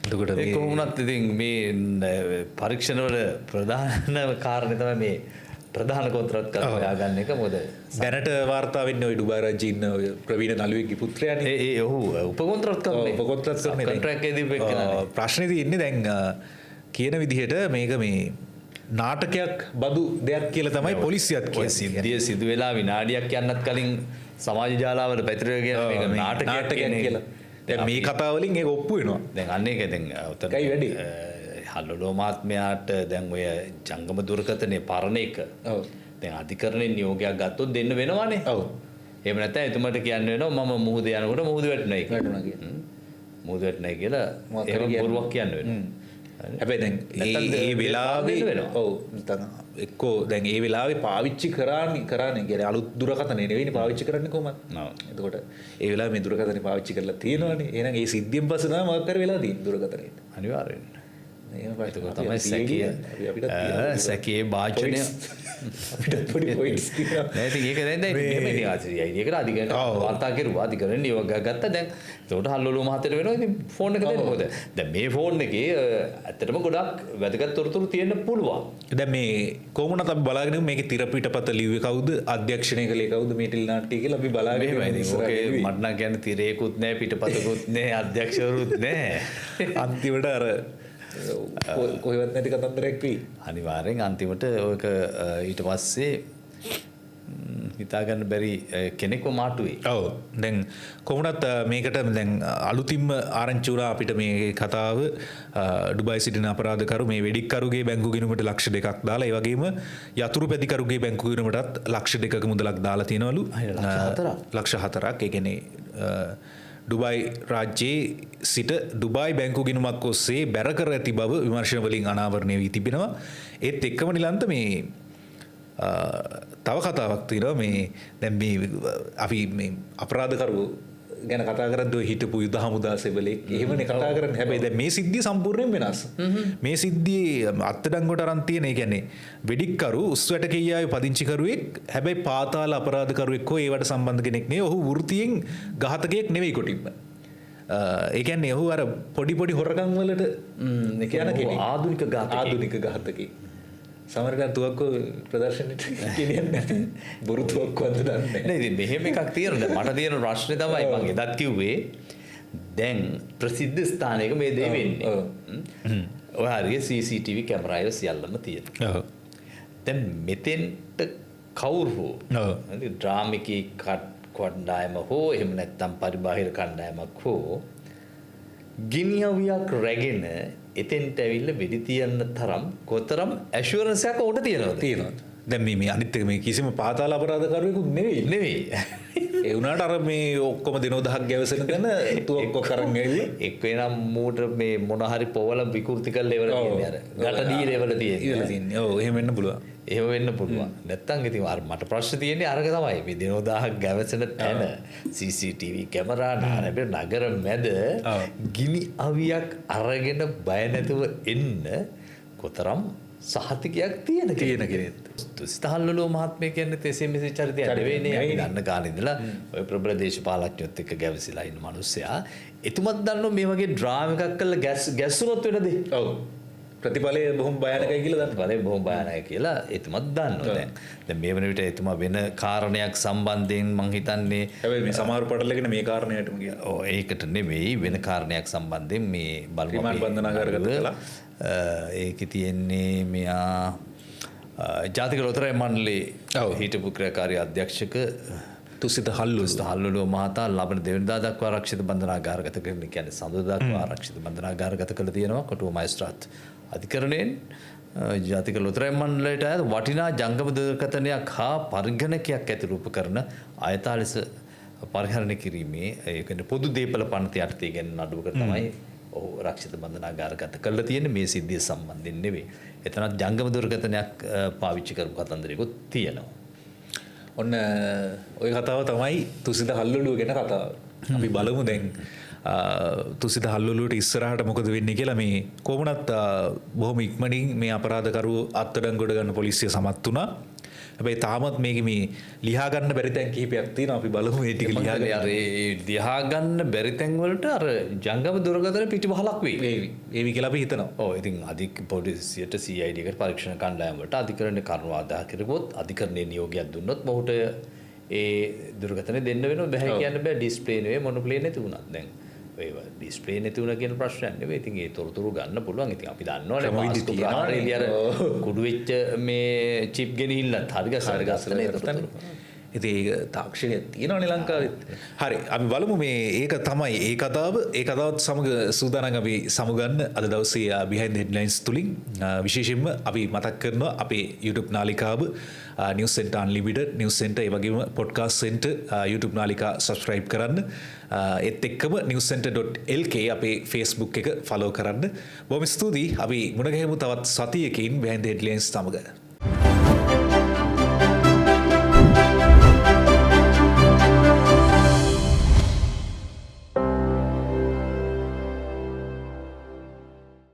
එතකොට ඒක කොහොමුණත් ඉතින් මේ පරීක්ෂණවල ප්‍රධාන කාරණේ තමයි මේ ප්‍රධාන කොන්ත්‍රාත් හොයාගන්න එක. මොකද දැනට වාර්තා වෙන්නේ ওই ඩුබායි රජයේ ඉන්න ඔය ප්‍රවීණ නළුවෙක්ගේ පුත්‍රයානේ. ඒ ඔහු උපකොන්ත්‍රාත් කරන්නේ. උපකොන්ත්‍රාත් කරන්නේ. කොන්ත්‍රාක්ට් එකේ දීපු එක්කනේ. ප්‍රශ්නේ තියෙන්නේ දැන් කියන විදිහට මේක මේ නාටකයක් බදු දෙයක් කියලා තමයි පොලිසියත් කියන්නේ. සිද්ධිය සිදු වෙලා විනාඩියක් යන්නත් කලින් සමාජ ජාලාවල පැතිරෙලා කියන මේක නාටකයක් කියලා. දැන් මේ කතාව වලින් ඒක ඔප්පු වෙනවා. දැන් අන්න ඒක දැන් උතන කයි වැඩි. හල්ලෝ මහත්මයාට දැන් ඔය ජංගම දුරකථනයේ පරණ එක. ඔව්. දැන් අධිකරණයේ නියෝගයක් ගත්තොත් දෙන්න වෙනවනේ. ඔව්. එහෙම නැත්නම් එතුමාට කියන්න වෙනවා මම මුහුද යනකොට මුහුද වැටුණයි කියලා. වැටුණා කියලා. මුහුද වැටුණයි කියලා එහෙම බොරුවක් කියන්න වෙනවා. හැබැයි දැන් ඒ වෙලාවේ ඔව් නැත්නම් එක්කෝ දැන් ඒ වෙලාවේ පාවිච්චි කරන්නේ කියන්නේ අලුත් දුරකථනය නෙවෙයිනේ පාවිච්චි කරන්නේ කොහොමද? එතකොට ඒ වෙලාවේ මේ දුරකථනය පාවිච්චි කරලා තියෙනවනේ. එහෙනම් ඒ සිද්ධියෙන් පස්සේ තමයි මොකක් කර වෙලා තියෙන්නේ දුරකථනයේ. අනිවාර්යෙන්. එහෙම තමයි සැකයේ භාජනය අපිට පොඩි පොයින්ට්ස් තියෙනවා. නෑ ඉතින් ඒක දැන් මෙහෙම ඉතින් ආසිරියයි. ඒකට අධිකරණ වාර්තා කෙරුවා. අධිකරණ නියෝගයක් ගත්තා. දැන් ඒකට හල්ලොලු මහත්තයට වෙනවා ඉතින් ෆෝන් එක දෙන්න. මොකද දැන් මේ ෆෝන් එකේ ඇත්තටම ගොඩක් වැදගත් තොරතුරු තියෙන්න පුළුවන්. දැන් මේ කොහොමද අපි බලාගෙන මේකේ තිර පිටපත ලිව්වේ කවුද? අධ්‍යක්ෂණය කළේ කවුද මේ ටෙලිනාට්‍ය කියලා අපි බලාගෙන ඉන්නේ. ඕකේ මට නම් කියන්නේ තිරේකුත් නෑ පිටපතකුත් නෑ අධ්‍යක්ෂවරුත් නෑ. අන්තිමට අර කොහෙවත් නැති කතන්දරයක් වෙයි. අනිවාර්යෙන් අන්තිමට ඔයක ඊට පස්සේ හිතාගන්න බැරි කෙනෙක්ව මාට්ටු වෙයි. ඔව්. දැන් කොහොමවත් මේකට දැන් අලුතින්ම ආරංචි වුණා අපිට මේ කතාව ඩුබායි සිටින අපරාධකරු මේ වෙඩික්කරුගේ බැංකු ගිණුමට ලක්ෂ 2ක් දාලා ඒ වගේම යතුරු පැදිකරුගේ බැංකු ගිණුමටත් ලක්ෂ 2ක මුදලක් දාලා තියෙනවලු. ලක්ෂ 4ක්. ඒ කියන්නේ ඩුබායි රාජ්‍යයේ සිට ඩුබායි බැංකු ගිණුමක් ඔස්සේ බැර කර ඇති බව විමර්ශන වලින් අනාවරණය වී තිබෙනවා. ඒත් එක්කම නිලන්ත මේ තව කතාවක් තියෙනවා මේ දැන් මේ අපි මේ අපරාධකරු ගැන කතා කරද්දී ඔය හිටපු යුද හමුදා සෙබලෙක් එහෙමනේ කතා කරන්නේ. හැබැයි දැන් මේ සිද්ධිය සම්පූර්ණයෙන් වෙනස්. මේ සිද්ධියේ අත්අඩංගුවට අරන් තියෙන ඒ කියන්නේ වෙඩික්කරු උස්වැට කියාවේ පදිංචිකරුවෙක් හැබැයි පාතාල අපරාධකරුවෙක් හෝ ඒවට සම්බන්ධ කෙනෙක් නෙවෙයි. ඔහු වෘත්තියෙන් ඝාතකයෙක් නෙවෙයි කොටින්ම. ඒ කියන්නේ ඔහු අර පොඩි පොඩි හොරකම් වලට යන කෙනෙක්. ආධුනික ඝාතකයෙක්. සමහරවිට තුවක්කු ප්‍රදර්ශනයට ගෙනියන්නේ නැහැ. බොරු තුවක්කු අද දන්නේ නැහැ. ඉතින් මෙහෙම එකක් තියෙනවා. මට තියෙන ප්‍රශ්නේ තමයි මම එදත් කිව්වේ දැන් ප්‍රසිද්ධ ස්ථානයක මේ දේ වෙන්නේ. ඔය හරිය CCTV කැමරාය සියල්ලම තියෙනවා. ඔව්. දැන් මෙතෙන්ට කවුරු හෝ ඩ්‍රාමිකී කණ්ඩායම හෝ එහෙම නැත්නම් පරිබාහිර කණ්ඩායමක් හෝ ගිනියවියක් රැගෙන එතෙන්ට ඇවිල්ලා වෙඩි තියන්න තරම් කොතරම් ඇෂුරන්ස් එකක් උඩ තියෙනවා. දැන් මේ අනිත් එක මේ කිසිම පාතාල අපරාධකාරයෙකුත් නෙවෙයි. ඒ වුණාට අර මේ ඔක්කොම දිනෝ දහක් ගැවසෙන තැන තුවක්කෝ කරන් ඇවිල්ලා එක් වෙනම් මූට මේ මොන හරි පොවල විකෘති කරලා ඉවර තියෙන්නේ අර. ගැට දීලා ඉවර තියෙන්නේ. ඔව් එහෙම වෙන්න පුළුවන්. එහෙම වෙන්න පුළුවන්. නැත්තම් ඉතින් අර මට ප්‍රශ්න තියෙන්නේ අරක තමයි. මේ දිනෝ දහක් ගැවසෙන තැන CCTV කැමරා නාරබේ නගර මැද ගිනි අවියක් අරගෙන බය නැතුව එන්න කොතරම් සහතිකයක් තියෙන කෙනෙක්. තුසිතහල්ලෝ මහත්මයා කියන්නේ තෙසේ මෙසේ චරිතයක් නෙවෙයිනේ. අපි දන්න කාලේ ඉඳලා ඔය ප්‍රබල දේශපාලඥයොත් එක්ක ගැවසිලා ඉන්න මිනිස්සයා. එතුමත් දන්නෝ මේ වගේ ඩ්‍රාම එකක් කරලා ගැස්සුනොත් වෙන දේ. ඔව්. ප්‍රතිඵලය බොහොම භයානකයි කියලා දන්නවා. ප්‍රතිඵලය බොහොම භයානකයි කියලා එතුමත් දන්නවා දැන්. දැන් මේ වෙන විට එතුමා වෙන කාරණයක් සම්බන්ධයෙන් මං හිතන්නේ හැබැයි මේ සමහර පටලගෙන මේ කාරණයටම කියන. ඔව් ඒකට නෙවෙයි වෙන කාරණයක් සම්බන්ධයෙන් මේ බලමු අපි බන්ධනාගාරගත කළා. ඒකේ තියෙන්නේ මෙයා ජාතික ලොතරැයි මණ්ඩලයේ හිටපු ක්‍රියාකාරී අධ්‍යක්ෂක තුසිත හල්ලුලුව මහතා ලබන දෙවනදා දක්වා ආරක්ෂිත බන්ධනාගාරගත කරන කියන්නේ සඳුදා දක්වා ආරක්ෂිත බන්ධනාගාරගත කළ තියෙනවා කොටුව මහේස්ත්‍රාත් අධිකරණයෙන් ජාතික ලොතරැයි මණ්ඩලයට අයත් වටිනා ජංගම දුරකථනයක් හා පරිගණකයක් ඇතිරූප කරන අයථා ලෙස පරිහරණය කිරීමේ ඒ කියන්නේ පොදු දේපල පනත යටතේ ගැන නඩුවකට තමයි ඔහු ආරක්ෂිත බන්ධනාගාරගත කරලා තියෙන්නේ මේ සිද්ධිය සම්බන්ධයෙන් නෙවෙයි. එතනත් ජංගම දුරකථනයක් පාවිච්චි කරපු කතන්දරයකුත් තියෙනවා. ඔන්න ওই කතාව තමයි තුසිත හල්ලුලුව ගැන කතාව. අපි බලමු දැන් තුසිත හල්ලුලට ඉස්සරහට මොකද වෙන්නේ කියලා මේ කොමනත් බොහොම ඉක්මනින් මේ අපරාධකරු අත්අඩංගුවට ගන්න පොලිසිය සමත් වුණා. හැබැයි තාමත් මේක මේ ලියා ගන්න බැරි තැන් කිහිපයක් තියෙනවා. අපි බලමු මේ ටික ලියා ගන්න. අර ලියා ගන්න බැරි තැන් වලට අර ජංගම දුරකථන පිටිපහලක් වෙයි. ඒවි කියලා අපි හිතනවා. ඔව් ඉතින් අධික පොලිසියට CID එකට පරීක්ෂණ කණ්ඩායම වලට අධිකරණයේ කරුණු ආදාහ කරගොත් අධිකරණයේ නියෝගයක් දුන්නොත් මොහුට ඒ දුරකථන දෙන්න වෙනවා. බෑ කියන්න බෑ. ඩිස්ප්ලේ නෙවෙයි මොනොප්ලේ නැති වුණා. දැන් ඒවා ඩිස්ප්ලේ නැති වුණා කියන ප්‍රශ්නයක් නෙවෙයි. ඉතින් ඒ තොරතුරු ගන්න පුළුවන්. ඉතින් අපි දන්නවනේ මාස්කු ප්‍රහාරයේදී අර කුඩු වෙච්ච මේ චිප් ගෙනිහිල්ලත් හරි ගස්සනේ තොරතුරු. ඉතින් ඒක තාක්ෂණය තියෙනවනේ ලංකාවෙත්. හරි අපි බලමු මේ ඒක තමයි ඒ කතාවත් සමග සූදානම් අපි සමුගන්න අද දවසේ behind the headlines තුලින් විශේෂයෙන්ම අපි මතක් කරනවා අපේ YouTube නාලිකාව News Center Unlimited News Center ඒ වගේම podcast center YouTube නාලිකා subscribe කරන්න. ඒත් එක්කම newscenter.lk අපේ Facebook එක follow කරන්න. බොහොම ස්තුතියි. අපි මුණ ගැහෙමු තවත් සතියකින් behind the headlines සමග.